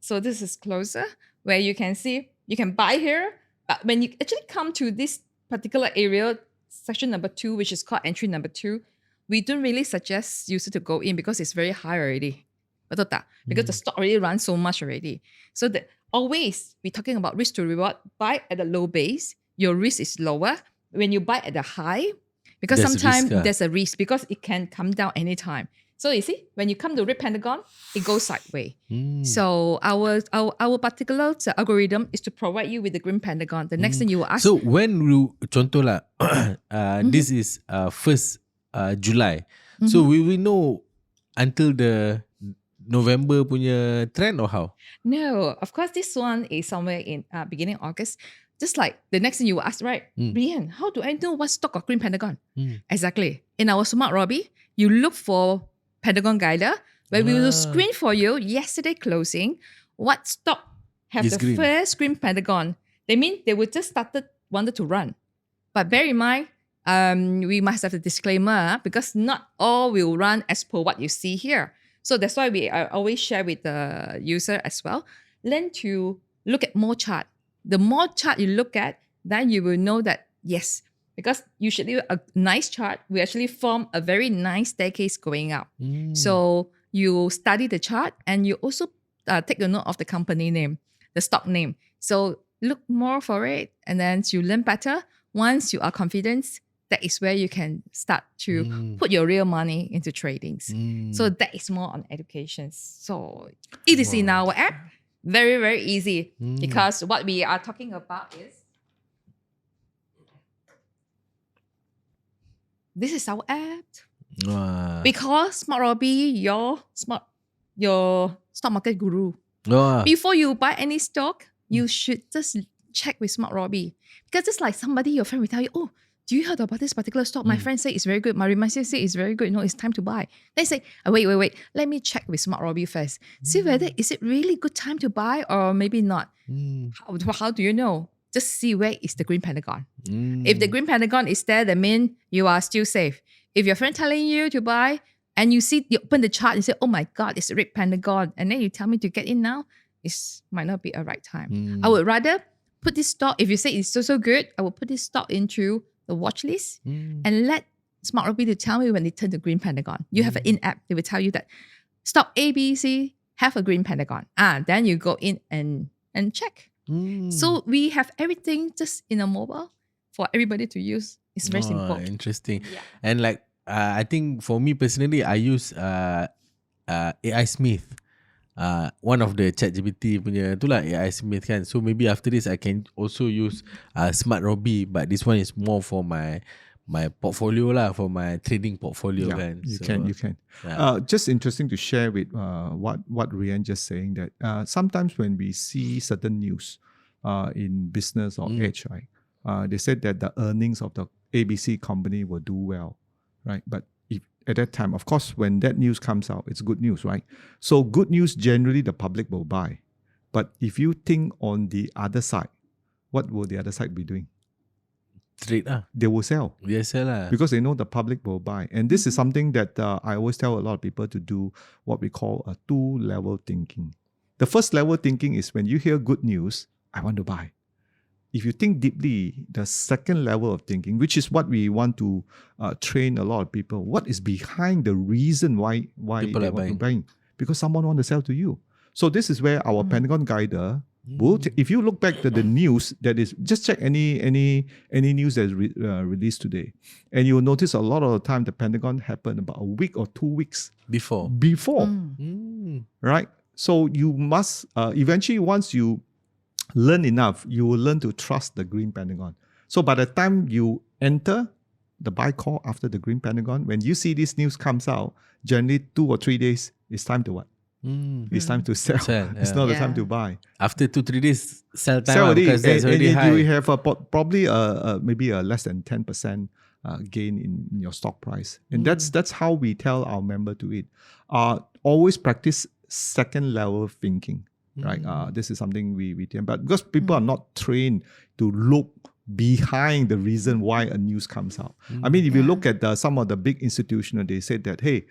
So this is closer, where you can see, you can buy here, but when you actually come to this particular area, section number 2, which is called entry number 2, we don't really suggest user to go in because it's very high already. Betul tak? Because the stock already runs so much already. So always we're talking about risk to reward. Buy at a low base, your risk is lower. When you buy at the high, because sometimes there's a risk because it can come down anytime. So you see, when you come to red pentagon, it goes sideways. So our particular algorithm is to provide you with the green pentagon. The next thing you will ask. So when you, contoh lah, this is 1st July. So we will know until the November punya trend or how? No, of course this one is somewhere in beginning August. Just like the next thing you will ask, right? Rianne, how do I know what stock of green pentagon? Exactly. In our Smart Robbie, you look for Pentagon Guider, where we will screen for you yesterday closing what stock have It's the green. first green pentagon. They mean they would just wanted to run. But bear in mind, we must have a disclaimer because not all will run as per what you see here. So that's why we always share with the user as well. Learn to look at more chart. The more chart you look at, then you will know that, yes, because usually a nice chart will actually form a very nice staircase going up. So you study the chart and you also take a note of the company name, the stock name. So look more for it and then you learn better. Once you are confident, that is where you can start to put your real money into tradings. So that is more on education. So it is in our app. Very, very easy because what we are talking about is this is our app. Wow. Because Smart Robbie, your stock market guru. Oh, Before you buy any stock, you should just check with Smart Robbie. Because it's like somebody, your friend will tell you, oh, do you heard about this particular stock? My friend said it's very good. My reminder say it's very good. No, it's time to buy. They say, wait. Let me check with Smart Robbie first. See whether is it really good time to buy or maybe not. How do you know? Just see where is the green pentagon. If the green pentagon is there, that means you are still safe. If your friend telling you to buy and you open the chart and say, oh my God, it's a red pentagon. And then you tell me to get in now, it might not be a right time. I would rather put this stock, if you say it's so good, I will put this stock into the watch list and let Smart Robbie to tell me when they turn the green pentagon. You have an in-app, they will tell you that stock A, B, C have a green pentagon. Then you go in and check. So we have everything just in a mobile for everybody to use. It's very simple. Interesting. Yeah. And like, I think for me personally, I use AI Smith. One of the ChatGPT punya tu lah, AI Smith kan. So maybe after this I can also use Smart Robbie, but this one is more for my portfolio lah, for my trading portfolio kan. You So, can. yeah. Just interesting to share with what Rianne just saying, that sometimes when we see certain news in business or edge, right, they said that the earnings of the ABC company will do well, right? But if at that time, of course, when that news comes out, it's good news, right? So good news, generally the public will buy. But if you think on the other side, what will the other side be doing? Trade lah. They will sell. Biasa lah. Because they know the public will buy. And this is something that I always tell a lot of people to do, what we call a 2-level thinking. The first level thinking is when you hear good news, I want to buy. If you think deeply, the second level of thinking, which is what we want to train a lot of people, what is behind the reason why People they are want to buying. buy? Because someone wants to sell to you. So this is where our Pentagon Guider will. If you look back to the news, that is, just check any news that is released today, and you will notice a lot of the time the Pentagon happened about a week or 2 weeks Before. right? So you must eventually, once you learn enough, you will learn to trust the green pentagon. So by the time you enter the buy call after the green pentagon, when you see this news comes out, generally 2 or 3 days, it's time to what? It's time to sell. It's yeah. not the time Yeah. to buy. After 2-3 days, sell time Sell lah, already, because that's and already high. you have probably maybe a less than 10% gain in your stock price. And that's how we tell our member to it. Always practice second level thinking. Right, this is something we tell, but because people are not trained to look behind the reason why a news comes out. I mean, if you look at some of the big institutional, they said that, hey,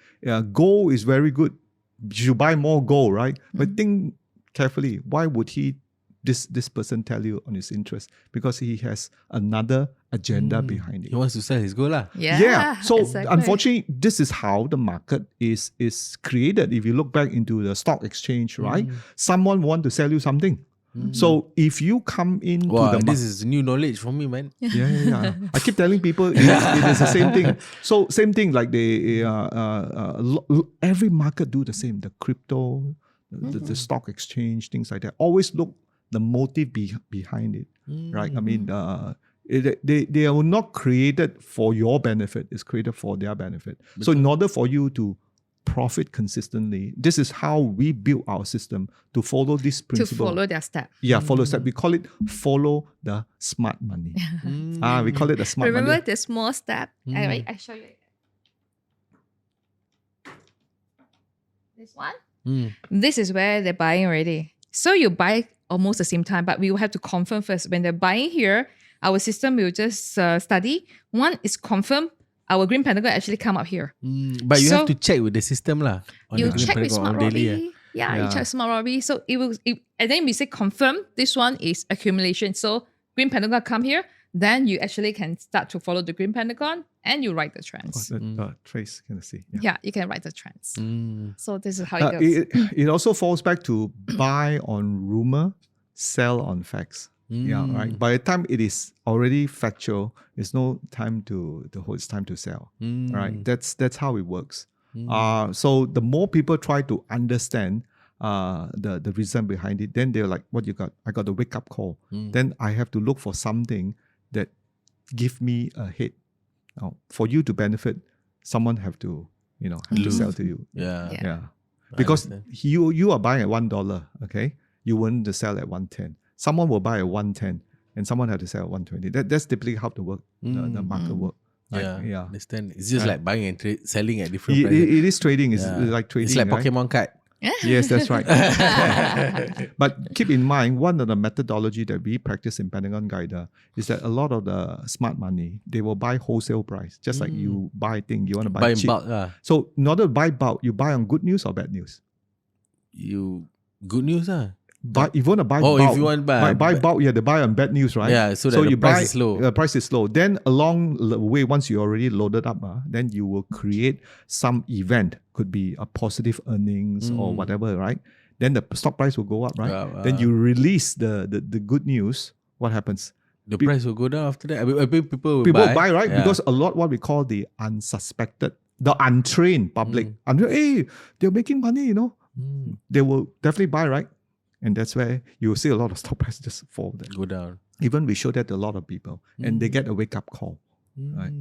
gold is very good. You should buy more gold, right? But think carefully. Why would this person tell you on his interest? Because he has another agenda behind it. He wants to sell his gold lah. Yeah. So exactly. unfortunately, this is how the market is created. If you look back into the stock exchange, right? Someone want to sell you something. So if you come into Wow, the this is new knowledge for me, man. yeah. I keep telling people it is the same thing. So same thing, like they every market do the same. The crypto, the stock exchange, things like that. Always look the motive behind it, right? I mean, they are not created for your benefit. It's created for their benefit. So in order for you to profit consistently, this is how we build our system to follow this to principle. follow their step. Yeah, follow step. We call it follow the smart money. We call it the smart Remember money. the small step? I show you. This one? This is where they're buying already. So you buy almost the same time, but we will have to confirm first. When they're buying here, our system will just study. One is confirm our green pentagon actually come up here. But you have So- to check with the system lah. On You the green check with pentagon Smart on daily, Robbie. Yeah, Yeah. you check Smart Robbie. So and then we say confirm. This one is accumulation. So green pentagon come here. Then you actually can start to follow the green pentagon and you write the trends. Trace, can I see? Yeah, you can write the trends. Mm. So this is how it goes. It also falls back to buy on rumor, sell on facts. Yeah, right. By the time it is already factual, it's no time to hold. It's time to sell. Right. That's how it works. So the more people try to understand the reason behind it, then they're like, "What you got? I got a wake up call. Then I have to look for something that give me a hit. Now, for you to benefit, someone have to have to sell to you. Yeah. Yeah. Yeah. Because understand. you are buying at $1, okay? You want to sell at 110. Someone will buy at 110 and someone have to sell at 120. That's typically how the market work. Right? Yeah, understand. It's just like buying and selling at different It, prices. it is trading. It's Yeah. like trading. It's like right? Pokemon card. Yes, that's right. But keep in mind, one of the methodology that we practice in Pentagon Guider is that a lot of the smart money, they will buy wholesale price, just like you buy thing, you want to buy Buy in cheap. bulk. So in order to buy bulk, you buy on good news or bad news? Good news. But if you want to buy Oh, bulk, if you want to buy bulk, you have to buy on bad news, right? Yeah, so that the you price buy, is low. The price is low. Then along the way, once you already loaded up, then you will create some event. Could be a positive earnings or whatever, right? Then the stock price will go up, right? Then you release the good news. What happens? The price will go down after that. I mean, people will People buy. buy, right? Yeah. Because a lot what we call the unsuspected, the untrained public. Hey, they're making money, They will definitely buy, right? And that's where you will see a lot of stock prices just fall there. Go down. Even we show that to a lot of people, and they get a wake up call. Right.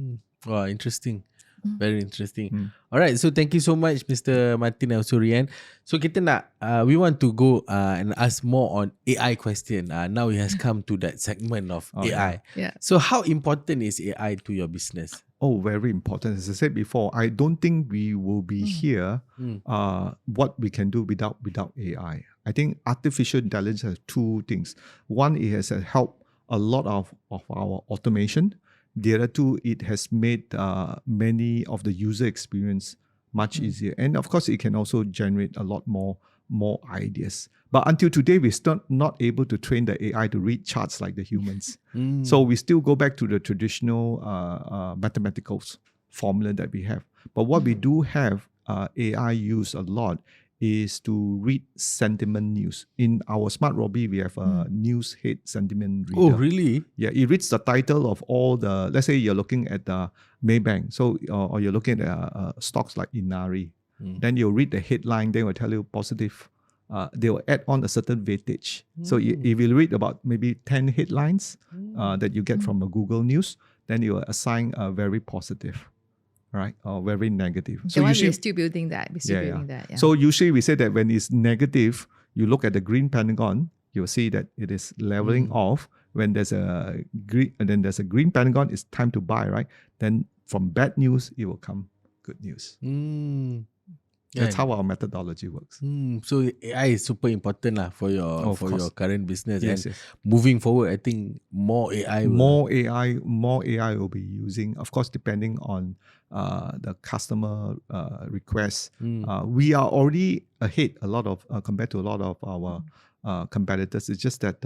Wow, interesting. Very interesting. All right, so thank you so much, Mr. Martin and also Rianne. So kita nak, we want to go and ask more on AI question. Now it has come to that segment of AI. Yeah. So how important is AI to your business? Oh, very important. As I said before, I don't think we will be here what we can do without AI. I think artificial intelligence has two things. One, it has helped a lot of our automation. The other two, it has made many of the user experience much easier. And of course, it can also generate a lot more ideas. But until today, we're still not able to train the AI to read charts like the humans. So we still go back to the traditional mathematical formula that we have. But what we do have AI use a lot is to read sentiment news. In our Smart Robbie, we have a news head sentiment reader. Oh, really? Yeah, it reads the title of all the, let's say you're looking at the Maybank, so or you're looking at stocks like Inari. Then you'll read the headline, they will tell you positive. They will add on a certain weightage. So if you read about maybe 10 headlines that you get from a Google News, then you will assign a very positive, right, or very negative. So we're still building that. We're still building that. Yeah. So usually we say that when it's negative, you look at the green pentagon, you'll see that it is leveling off. When there's a green pentagon, it's time to buy, right? Then from bad news, it will come good news. That's how our methodology works. So AI is super important for your your current business. Yes, And yes. moving forward, I think more AI will... More AI will be using, of course, depending on the customer requests. We are already ahead a lot of compared to a lot of our competitors. It's just that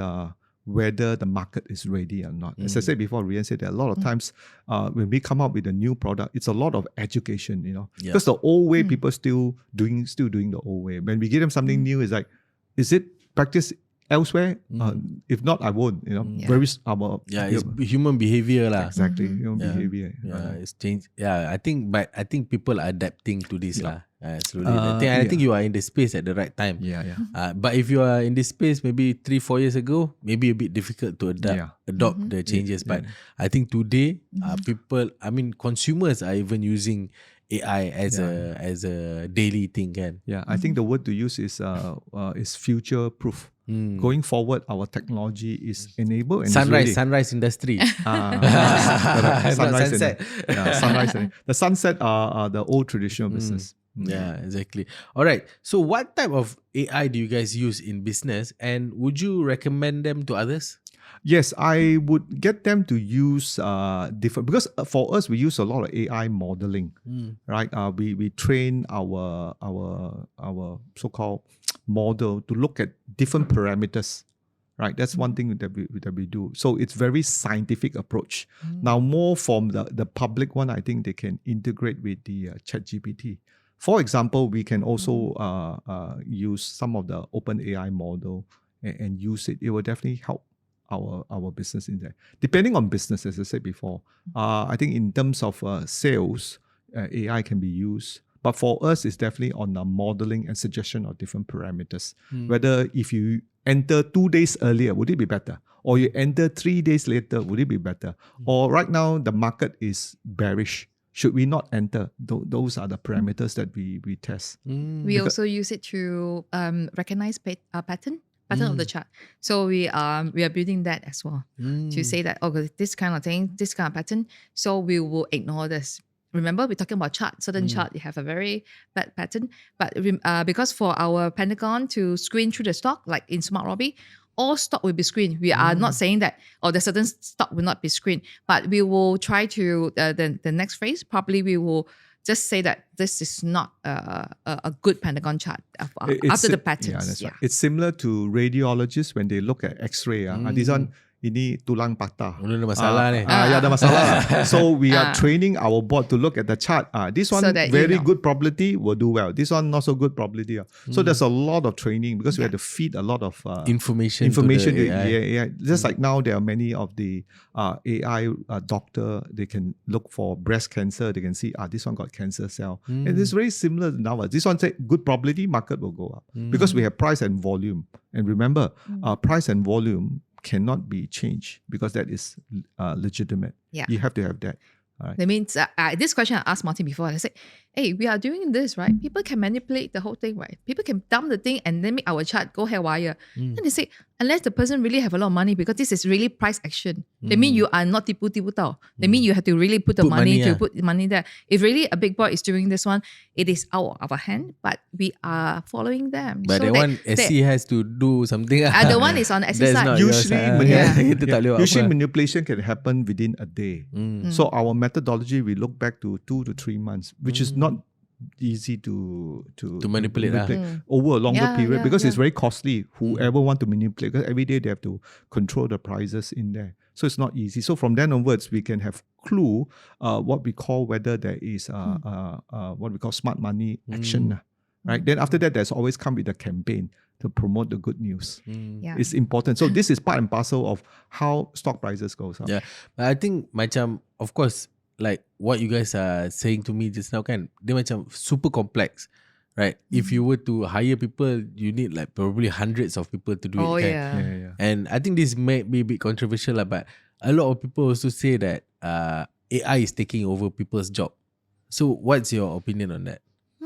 whether the market is ready or not. As I said before, Rianne said that a lot of times when we come up with a new product, it's a lot of education, because the old way people still doing the old way. When we give them something new, it's like, is it practiced elsewhere? If not, I won't. Very it's human behavior lah. exactly human behavior. Yeah, it's changed. Yeah, I think people are adapting to this lah. Slowly. I think you are in the space at the right time. But if you are in this space maybe 3-4 years ago, maybe a bit difficult to adopt the changes. But I think today, consumers are even using AI as a daily thing. I think the word to use is future proof. Going forward, our technology is enabled and sunrise industry. Sunset. Sunrise. The sunset are the old traditional business. Yeah, exactly. All right. So what type of AI do you guys use in business, and would you recommend them to others? Yes, I would get them to use different, because for us we use a lot of AI modeling, right? We train our so-called model to look at different parameters, right? That's one thing that we do. So it's very scientific approach. Now more from the public one, I think they can integrate with the ChatGPT. For example, we can also use some of the open AI model and use it. It will definitely help our business in there. Depending on business, as I said before, I think in terms of sales, AI can be used. But for us, it's definitely on the modeling and suggestion of different parameters. Whether if you enter 2 days earlier, would it be better? Or you enter 3 days later, would it be better? Or right now, the market is bearish. should we not enter? Those are the parameters that we test. We also use it to recognize pattern of the chart. So we are building that as well to say that this kind of thing, this kind of pattern. So we will ignore this. Remember, we're talking about certain chart, you have a very bad pattern. But because for our Pentagon to screen through the stock, like in Smart Robbie, all stock will be screened. We are not saying that, the certain stock will not be screened, but we will try to, the next phase, probably we will just say that this is not a good Pentagon chart after the patterns. Yeah, that's right. It's similar to radiologists when they look at X-ray. This one, ini tulang patah. Ada masalah ni. Ada masalah. So we are training our board to look at the chart. This one So that very good probability will do well. This one not so good probability. So there's a lot of training because we have to feed a lot of information to the AI. Just like now there are many of the AI doctor, they can look for breast cancer. They can see this one got cancer cell. And it's very similar now. This one say good probability, market will go up because we have price and volume. And remember, price and volume cannot be changed because that is legitimate. Yeah. You have to have that. All right. That means this question I asked Martin before. I said, hey, we are doing this, right? People can manipulate the whole thing, right? People can dump the thing and then make our chart go haywire. And they say, unless the person really have a lot of money, because this is really price action. That means you are not tipu tau. That means you have to really put money there. If really a big boy is doing this one, it is out of our hand, but we are following them. But so the one SC has to do something. The one is on the SC side. Usually manipulation can happen within a day. So our methodology, we look back to 2 to 3 months, which is not easy to manipulate over a longer period because it's very costly. Whoever want to manipulate, because every day they have to control the prices in there. So it's not easy. So from then onwards, we can have clue what we call whether there is what we call smart money action. Right? Then after that, there's always come with a campaign to promote the good news. It's important. So this is part and parcel of how stock prices goes up. Yeah, but I think macam, of course, like what you guys are saying to me just now kan, dia macam super complex, right? If you were to hire people, you need like probably hundreds of people to do it. Kan? And I think this may be a bit controversial lah, but a lot of people also say that AI is taking over people's job. So what's your opinion on that?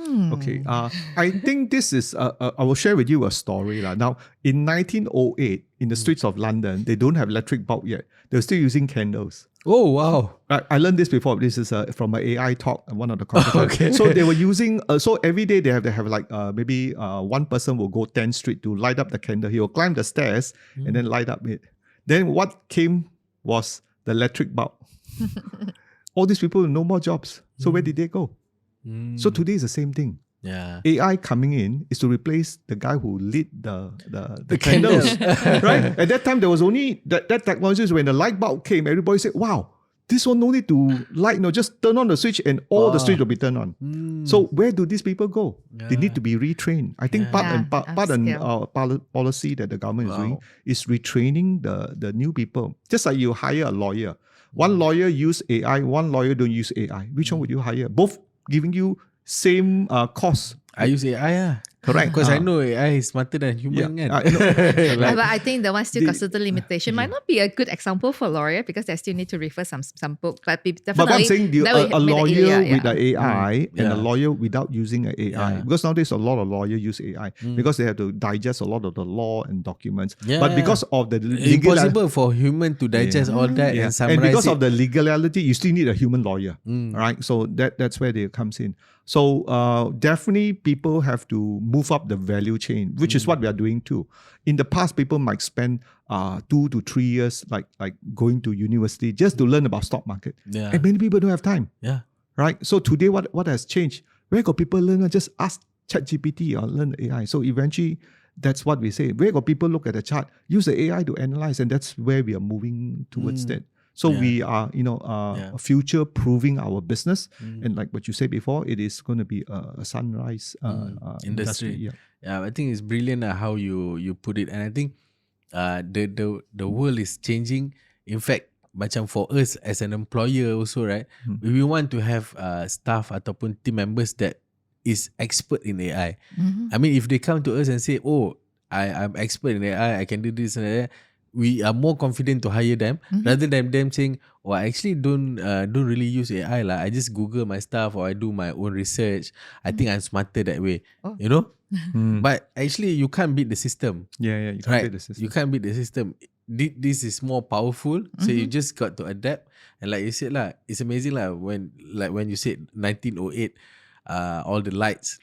Okay, I think this is, I will share with you a story. Now, in 1908, in the streets of London, they don't have electric bulb yet. They're still using candles. Oh, wow. I learned this before. This is from an AI talk, one of the conferences. Okay. So they were using, so every day they have to have like maybe one person will go 10th Street to light up the candle. He will climb the stairs and then light up it. Then what came was the electric bulb. All these people with no more jobs. So where did they go? So today is the same thing. Yeah. AI coming in is to replace the guy who lit the candles. Right? At that time, there was only that technology is when the light bulb came, everybody said, wow, this one no need to light, just turn on the switch and all the switch will be turned on. So where do these people go? They need to be retrained. I think part and policy that the government is doing is retraining the new people. Just like you hire a lawyer. One lawyer use AI, one lawyer don't use AI. Which one would you hire? Both giving you same cost. I use AI Correct. Because I know AI is smarter than human. Yeah. But I think the one still got certain limitation. Might not be a good example for a lawyer because they still need to refer some book. But definitely, but I'm saying a lawyer with the AI and Yeah. a lawyer without using an AI. Yeah. Because nowadays a lot of lawyers use AI because they have to digest a lot of the law and documents. Yeah. But because of the impossible for human to digest all that and summarize and because it. of the legality, you still need a human lawyer, right? So that's where they comes in. So definitely people have to move up the value chain, which is what we are doing too. In the past, people might spend 2 to 3 years like going to university just to learn about stock market. Yeah. And many people don't have time. Yeah. Right? So today, what has changed? Where got people learn? Just ask ChatGPT or learn AI. So eventually, that's what we say. Where got people look at the chart, use the AI to analyze, and that's where we are moving towards that. So we are, future proving our business, and like what you said before, it is going to be a sunrise industry. Yeah, I think it's brilliant how you put it, and I think the world is changing. In fact, macam for us as an employer also, right? We want to have staff ataupun team members that is expert in AI. I mean, if they come to us and say, "Oh, I'm expert in AI, I can do this and that," we are more confident to hire them rather than them saying, "Oh, I actually don't really use AI lah. I just Google my stuff or I do my own research. I think I'm smarter that way." Oh. You know, but actually you can't beat the system. Yeah, you can't Right. beat the system. You can't beat the system. This is more powerful, so you just got to adapt. And like you said lah, it's amazing lah when you said 1908, all the lights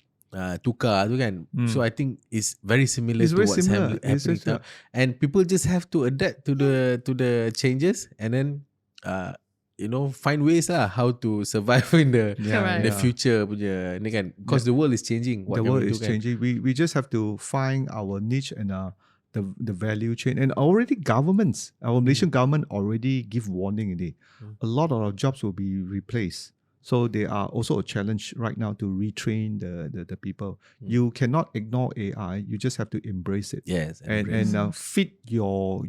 tukar tu kan. So I think it's very similar It's to very what's similar. happening It's just, now. And people just have to adapt to the changes and then find ways lah how to survive in the Correct. future punya ni kan, because the world is changing. What the can world we do is kan? changing. We just have to find our niche and the value chain. And already governments, our Malaysian government already give warning in it. A lot of our jobs will be replaced. So they are also a challenge right now to retrain the people. You cannot ignore AI. You just have to embrace it. Yes, And fit your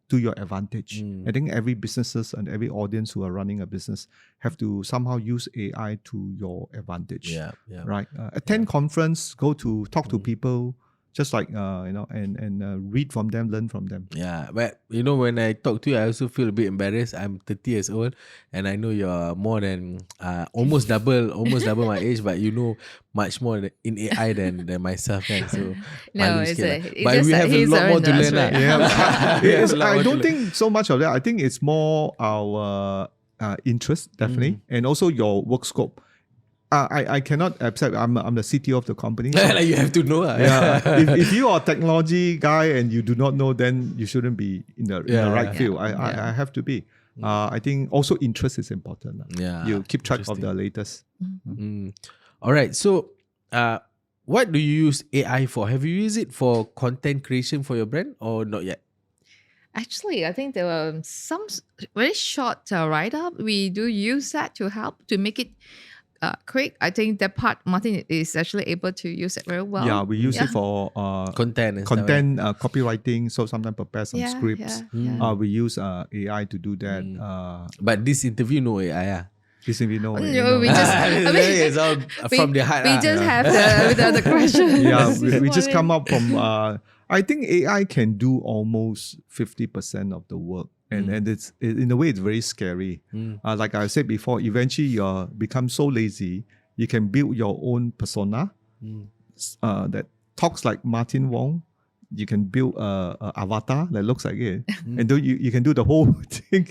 to your advantage. I think every businesses and every audience who are running a business have to somehow use AI to your advantage. yeah. Right. Attend conference, go to talk to people, just like and read from them, learn from them. Yeah, but when I talk to you, I also feel a bit embarrassed. I'm 30 years old, and I know you're more than almost double my age, but you know much more in AI than myself. Kan? So No, malu it's sikit lah. it's But just we that have a he's lot more to in learn. Lah. Australia. Yeah, A lot I more to don't learn. think so much of that. I think it's more our interest, definitely, and also your work scope. I cannot accept. I'm the CTO of the company. So, Like you have to know. yeah, if you are a technology guy and you do not know, then you shouldn't be in the right field. I have to be. I think also interest is important. Yeah, You keep track of the latest. All right. So, what do you use AI for? Have you used it for content creation for your brand or not yet? Actually, I think there were some very short write-up. We do use that to help to make it quick. I think that part Martin is actually able to use it very well. Yeah, we use it for Content and stuff, right? content copywriting. So sometimes prepare some scripts. yeah. We use AI to do that. But this interview, no AI. Listen, we know. No, we just It's all from the heart. we just have the question. Yeah, we just come up from. I think AI can do almost 50% of the work, and it's in a way it's very scary. Like I said before, eventually you become so lazy, you can build your own persona that talks like Martin Wong. You can build a avatar that looks like it, and then you can do the whole thing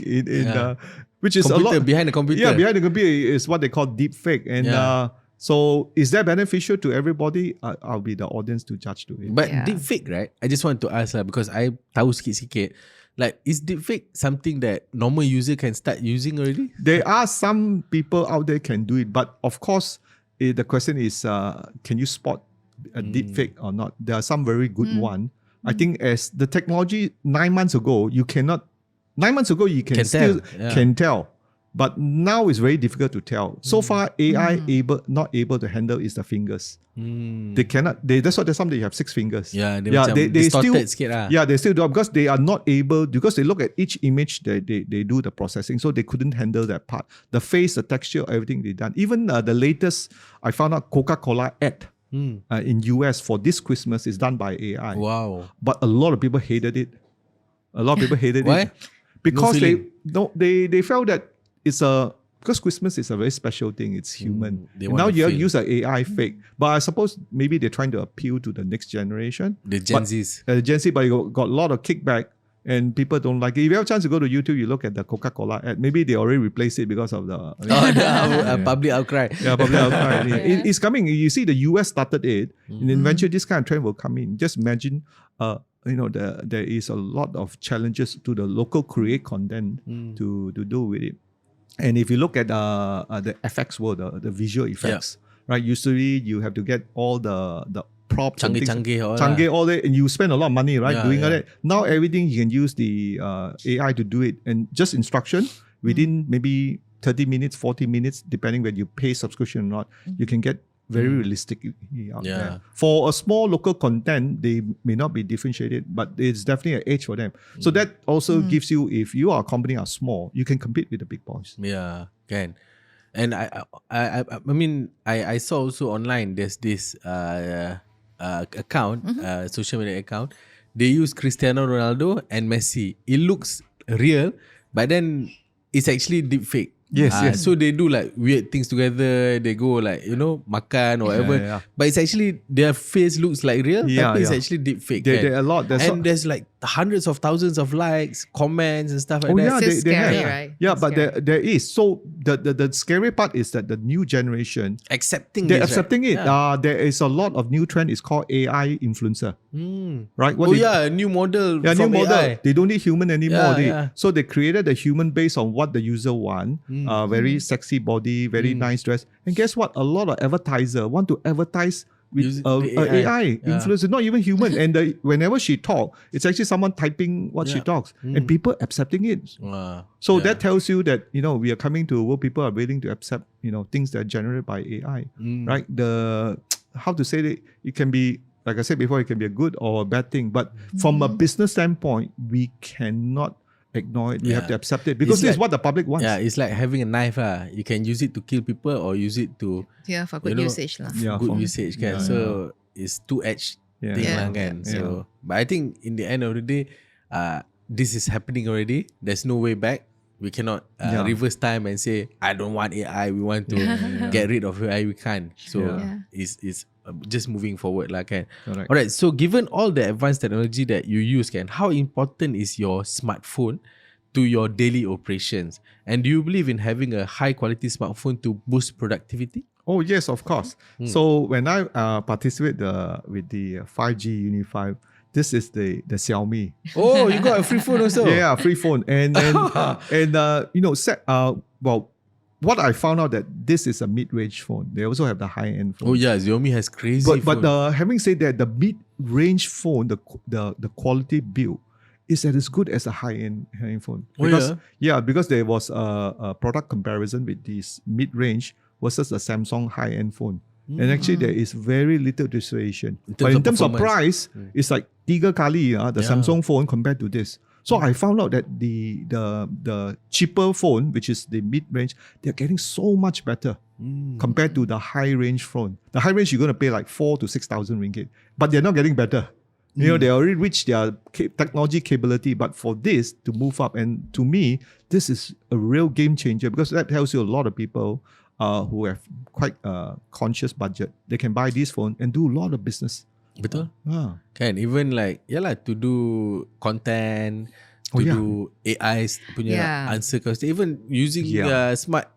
which is Computer, a lot behind the computer. Yeah, behind the computer is what they call deep fake, and so is that beneficial to everybody? I'll be the audience to judge to it. But Yeah. deepfake, right? I just want to ask lah, because I tahu sikit-sikit. Like, is deepfake something that normal user can start using already? There are some people out there can do it, but of course, the question is, can you spot a deep fake or not? There are some very good one. I think as the technology 9 months ago, you cannot. 9 months ago, you can still tell, yeah. can tell, but now it's very difficult to tell. So far, AI not able to handle is the fingers. They cannot. That's why there's some they have 6 fingers. Yeah, they macam distorted sikit lah. Yeah, they still do because they are not able, because they look at each image, they do the processing, so they couldn't handle that part. The face, the texture, everything they done. Even the latest, I found out Coca-Cola ad in US for this Christmas is done by AI. Wow. But a lot of people hated it. A lot of people hated Why? it because No they felt that it's because Christmas is a very special thing. It's human. they And want now to you feel. use an AI fake, but I suppose maybe they're trying to appeal to the next generation. The Gen Zs. Gen Z, but you got a lot of kickback and people don't like it. If you have a chance to go to YouTube, you look at the Coca-Cola ad. Maybe they already replaced it because of the Public outcry. yeah, public outcry. It's coming. You see, the US started it, and eventually this kind of trend will come in. Just imagine, there is a lot of challenges to the local create content to do with it. And if you look at the FX world, the visual effects, right? Usually you have to get all the props, and things. Canggih All that, and you spend a lot of money, right, Yeah, doing all yeah. that. Now everything you can use the AI to do it, and just instruction within maybe 30 minutes, 40 minutes, depending whether you pay subscription or not, you can get very realistic out Yeah. there. For a small local content, they may not be differentiated, but it's definitely an edge for them. So that also gives you, if you are a company are small, you can compete with the big boys. Yeah, can. And I mean, I saw also online there's this account, social media account. they use Cristiano Ronaldo and Messi. It looks real, but then it's actually deep fake. Yes. So they do like weird things together. They go like, makan or whatever. Yeah. But it's actually, their face looks like real, Yeah, but it's yeah. actually deep fake. There are a lot. There's like hundreds of thousands of likes, comments and stuff like that. yeah, It's they scary, have. right? Yeah, It's but scary. there is. So the scary part is that the new generation, Accepting they're this, accepting right? it. Yeah. There is a lot of new trend. It's called AI influencer, right? A new model Yeah, new from model. AI. They don't need human anymore. Yeah. So they created a human based on what the user want. Very sexy body, very nice dress. And guess what? A lot of advertiser want to advertise with Use a the AI Yeah. influencer, not even human. And whenever she talk, it's actually someone typing what she Yeah. talks, and people accepting it. So Yeah. that tells you that we are coming to a world people are willing to accept things that are generated by AI, right? How to say it can be, like I said before, it can be a good or a bad thing. But from a business standpoint, we cannot ignore it. We have to accept it because It's this is like- what the public wants. Yeah, it's like having a knife. You can use it to kill people or use it to Yeah, for good usage lah. Yeah, good for- usage. Kan? yeah, So it's two-edged Yeah. thing Yeah. lah, kan? Yeah. So, but I think in the end of the day, this is happening already. There's no way back. We cannot Yeah. reverse time and say, I don't want AI. We want to get rid of AI. We can't. So Yeah. it's just moving forward lah, kan? Correct. All right. So given all the advanced technology that you use, kan, how important is your smartphone to your daily operations? And do you believe in having a high quality smartphone to boost productivity? Oh yes, of course. So when I participate with the 5G Unifi, this is the Xiaomi. Oh, you got a free phone also? Yeah, free phone. And what I found out that this is a mid-range phone. They also have the high-end phone. Oh yeah, Xiaomi has crazy But phone. having said that, the mid-range phone, the quality build is as good as a high-end phone. Oh, Because, because there was a product comparison with this mid-range versus the Samsung high-end phone. And actually, there is very little differentiation. But in terms of price, it's like 3 kali the Samsung phone compared to this. So I found out that the cheaper phone, which is the mid-range, they're getting so much better compared to the high-range phone. The high-range, you're going to pay like 4,000 to 6,000 ringgit. But they're not getting better. They already reached their technology capability. But for this to move up, and to me, this is a real game changer because that tells you a lot of people who have quite conscious budget, they can buy this phone and do a lot of business. Betul? Ah. Kan, even like, to do content, to do AI's punya Yeah. answer question, even using Yeah. smart,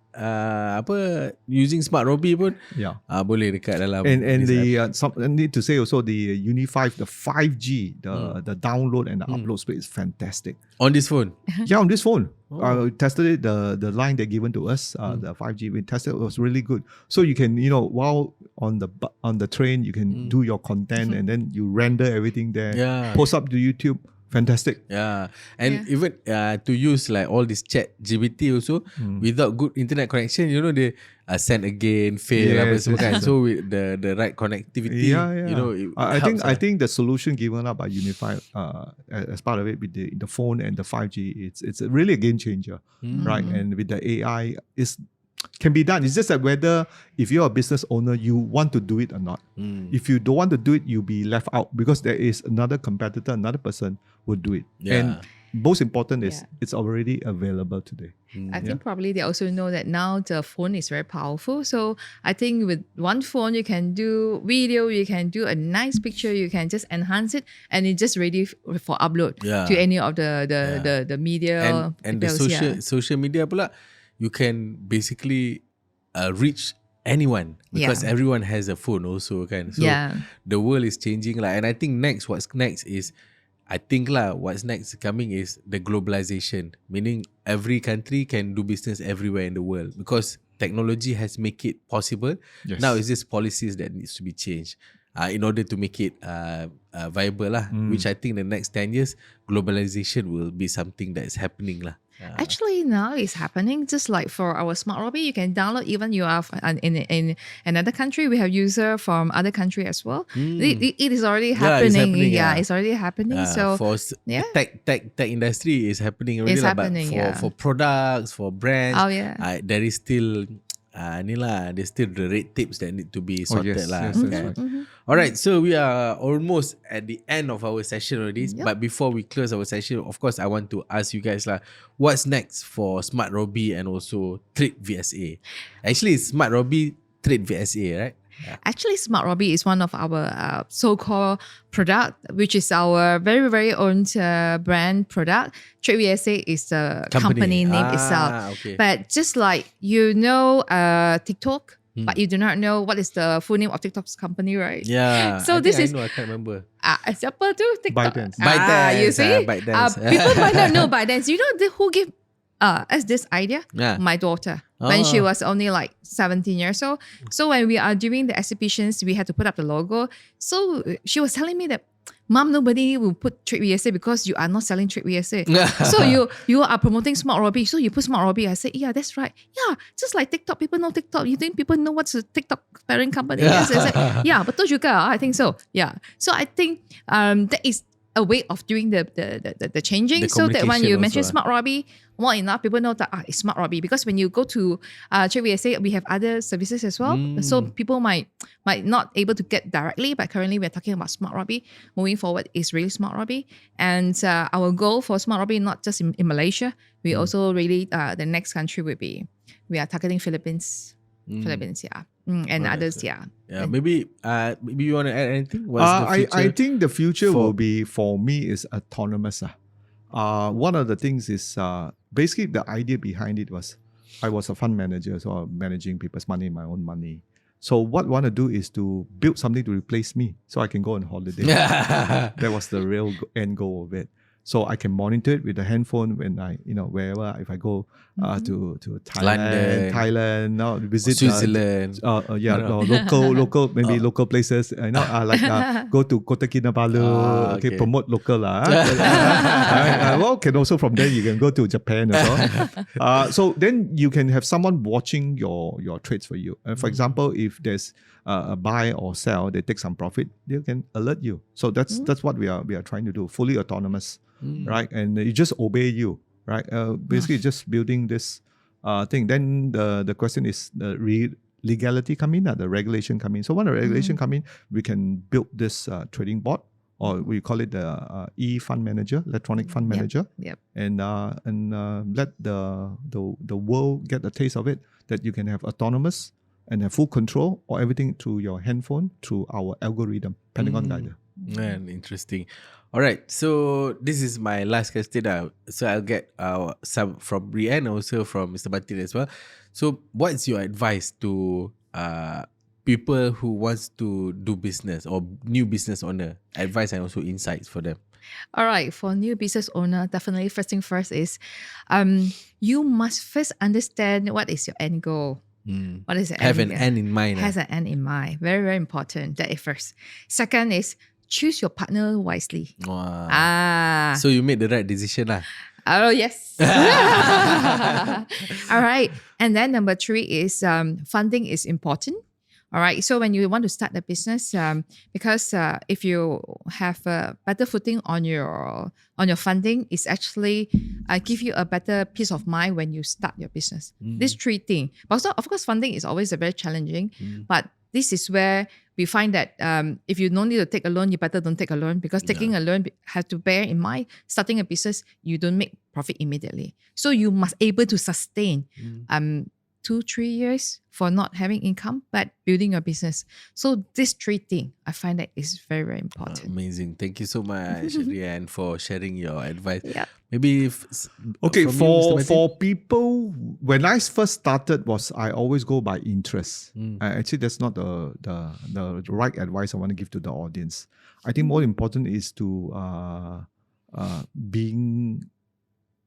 using smart Robbie pun, Yeah. boleh dekat dalam. And this app. I need to say also the Unifi, the 5G, the download and the upload speed is fantastic. On this phone. Yeah, on this phone. We tested it, the line they given to us, the 5G, we tested it, was really good. So you can, while on the train, you can do your content and then you render everything there, Yeah. post up to YouTube. Fantastic. Yeah, and even to use like all this chat GPT also without good internet connection, they send again, fail, apa Yes, semua kan. yes. So with the right connectivity, Yeah. it I helps, think I think the solution given up by Unifi as part of it with the phone and the 5G, it's really a game changer, right? And with the AI, can be done. It's just that whether if you're a business owner, you want to do it or not. If you don't want to do it, you'll be left out because there is another competitor, another person would do it. Yeah. And most important is Yeah. it's already available today. I think probably they also know that now the phone is very powerful. So I think with one phone, you can do video, you can do a nice picture, you can just enhance it, and it's just ready for upload Yeah. to any of the media. and the details, social media pula, you can basically reach anyone because everyone has a phone also kan. So the world is changing and I think what's next is what's next coming is the globalization, meaning every country can do business everywhere in the world because technology has make it possible. Yes. Now it's just policies that needs to be changed in order to make it viable lah, which I think the next 10 years globalization will be something that is happening lah. Actually, now it's happening. Just like for our smart Robbie, you can download even you are in another country. We have user from other country as well. It is already happening. It's already happening. So for tech industry is happening already It's lah, but happening, for products, for brands, Oh, yeah. there is still ni lah, there's still the red tapes that need to be sorted yes, lah. yes, that's kan? right. Alright, so we are almost at the end of our session already. Yep. But before we close our session, of course, I want to ask you guys lah, what's next for Smart Robbie and also TradeVSA? Actually, it's Smart Robbie, TradeVSA, right? Actually, Smart Robbie is one of our so-called product, which is our very, very own brand product. TradeVSA is the company name itself. Okay. But just like TikTok, but you do not know what is the full name of TikTok's company, right? Yeah. So this is I can't remember. siapa tu? TikTok. ByteDance. You see? ByteDance. People might not know ByteDance. You know who gave us this idea? Yeah. My daughter. When she Oh. was only like 17 years old. So when we are doing the exhibitions, we had to put up the logo. So she was telling me that, Mom, nobody will put TradeVSA because you are not selling TradeVSA. So you are promoting Smart Robbie. So you put Smart Robbie. I said, yeah, that's right. Yeah, just like TikTok. People know TikTok. You think people know what's a TikTok parent company? Yes. I said, yeah, betul juga. I think so. Yeah. So I think that is a way of doing the changing, The so that when communication you mention also, Smart Robbie, more enough people know that it's Smart Robbie. Because when you go to TradeVSA, we have other services as well. So people might not able to get directly, but currently we're talking about Smart Robbie. Moving forward is really Smart Robbie, and our goal for Smart Robbie not just in Malaysia, we also really the next country will be, we are targeting Philippines, yeah, and others, yeah. Yeah, maybe you want to add anything? What's the future? I think the future for- will be, for me, is autonomous. One of the things is basically the idea behind it was, I was a fund manager, so I'm managing people's money, my own money. So what I want to do is to build something to replace me, so I can go on holiday. That was the real end goal of it. So I can monitor it with the handphone when I, wherever, if I go to Thailand, now visit Switzerland. local, maybe local places. Go to Kota Kinabalu, okay. promote local lah. Well, can also from there you can go to Japan as well. So then you can have someone watching your trades for you. For example, if there's a buy or sell, they take some profit, they can alert you. So that's what we are trying to do, fully autonomous, right? And you just obey you, right? Basically, just building this thing. Then the question is the legality come in, the regulation come in. So when the regulation come in, we can build this trading board, or we call it the e-fund manager, electronic fund manager, Yep. and let the world get a taste of it, that you can have autonomous and have full control or everything through your handphone, through our algorithm, Pentagon Guider. Man, interesting. All right, so this is my last question now. So I'll get some from Rianne, also from Mr. Batin as well. So what's your advice to people who wants to do business or new business owner? Advice and also insights for them. All right, for new business owner, definitely first thing first is you must first understand what is your end goal. What is the Have end? an end in mind. Has an end in mind. Very, very important. That is first. Second is choose your partner wisely. Wow. So you made the right decision lah. Oh, yes. All right. And then number 3 is funding is important. All right. So when you want to start a business, because if you have a better footing on your funding, it's actually give you a better peace of mind when you start your business. These 3 things. Also, of course, funding is always a very challenging, but this is where we find that if you don't need to take a loan, you better don't take a loan, because taking a loan have to bear in mind, starting a business, you don't make profit immediately. So you must able to sustain 2-3 years for not having income, but building your business. So this 3 things, I find that is very, very important. Amazing. Thank you so much, Rianne, for sharing your advice. Yeah. Maybe Okay, from you, Mr. Batin? for people, when I first started, I always go by interest. Actually, that's not the right advice I want to give to the audience. I think more important is to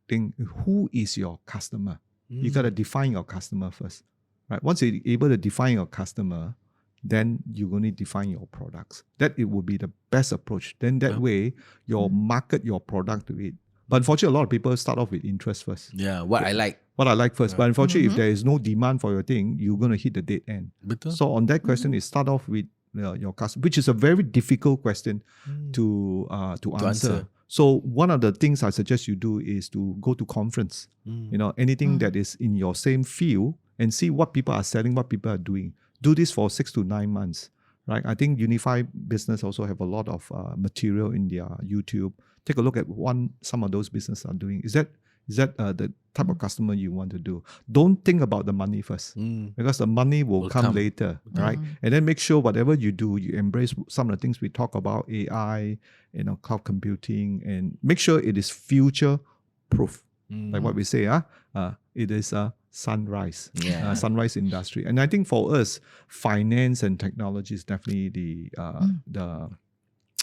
think who is your customer. You got to define your customer first, right? Once you're able to define your customer, then you're going to define your products. That it would be the best approach. Then that way, you'll market your product to it. But unfortunately, a lot of people start off with interest first. Yeah, what I like. What I like first. But unfortunately, if there is no demand for your thing, you're going to hit the dead end. Betul. So on that question, is start off with your customer, which is a very difficult question to answer. So one of the things I suggest you do is to go to conference. Anything that is in your same field, and see what people are selling, what people are doing. Do this for 6 to 9 months, right? I think Unifi Business also have a lot of material in their YouTube. Take a look at some of those businesses are doing. Is that the type of customer you want to do? Don't think about the money first, because the money will come later, right? And then make sure whatever you do, you embrace some of the things we talk about, AI, cloud computing, and make sure it is future proof. Like what we say, it is a sunrise, sunrise industry. And I think for us, finance and technology is definitely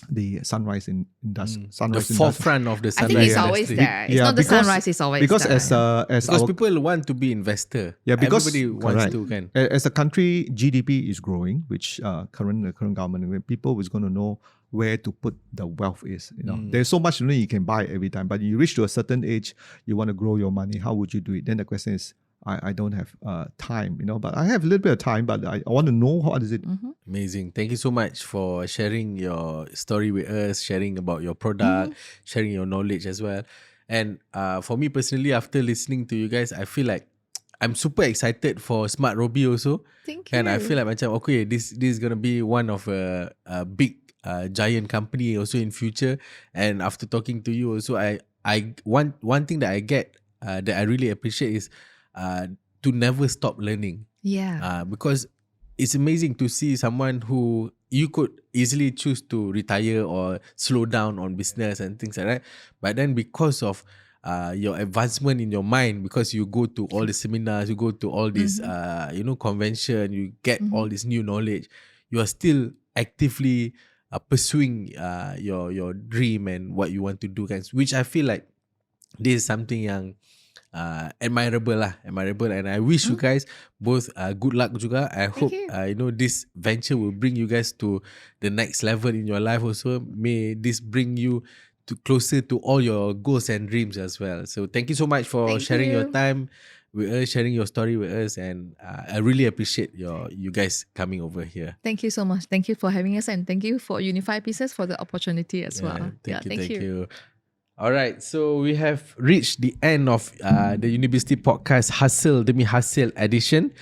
the sunrise in industry. The forefront of the sunrise. I think it's always industry. there. It's not the sunrise, it's always because there. Because people want to be investor. Yeah, because everybody wants to. As a country, GDP is growing, which the current government, people is going to know where to put the wealth is. There's so much money you can buy every time, but you reach to a certain age, you want to grow your money. How would you do it? Then the question is, I don't have time, but I have a little bit of time, but I want to know how is it. Amazing. Thank you so much for sharing your story with us, sharing about your product, sharing your knowledge as well. And for me personally, after listening to you guys, I feel like I'm super excited for Smart Robbie also. Thank you. And I feel like okay, this is going to be one of a big giant company also in future. And after talking to you also, I one thing that I get that I really appreciate is to never stop learning. Yeah. Because it's amazing to see someone who you could easily choose to retire or slow down on business and things like that. But then because of your advancement in your mind, because you go to all the seminars, you go to all this convention, you get all this new knowledge, you are still actively pursuing your dream and what you want to do, guys, which I feel like this is something yang admirable, and I wish you guys both good luck juga. I hope this venture will bring you guys to the next level in your life also. May this bring you closer to all your goals and dreams as well. So thank you so much for sharing your time with us, sharing your story with us, and I really appreciate you guys coming over here. Thank you so much. Thank you for having us, and thank you for Unifi Business for the opportunity as well. Thank you. All right, so we have reached the end of the Unibizity podcast Hustle Demi Hasil edition.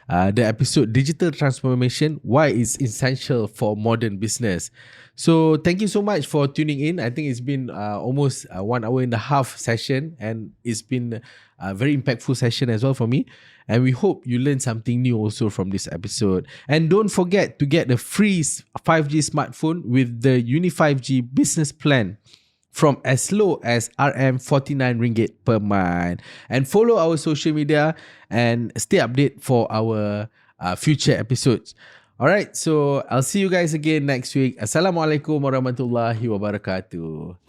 The episode Digital Transformation, Why It's Essential for Modern Business. So thank you so much for tuning in. I think it's been almost 1 hour and a half session, and it's been a very impactful session as well for me. And we hope you learned something new also from this episode. And don't forget to get the free 5G smartphone with the Uni5G business plan from as low as RM49 per month. And follow our social media and stay updated for our future episodes. All right, so I'll see you guys again next week. Assalamualaikum warahmatullahi wabarakatuh.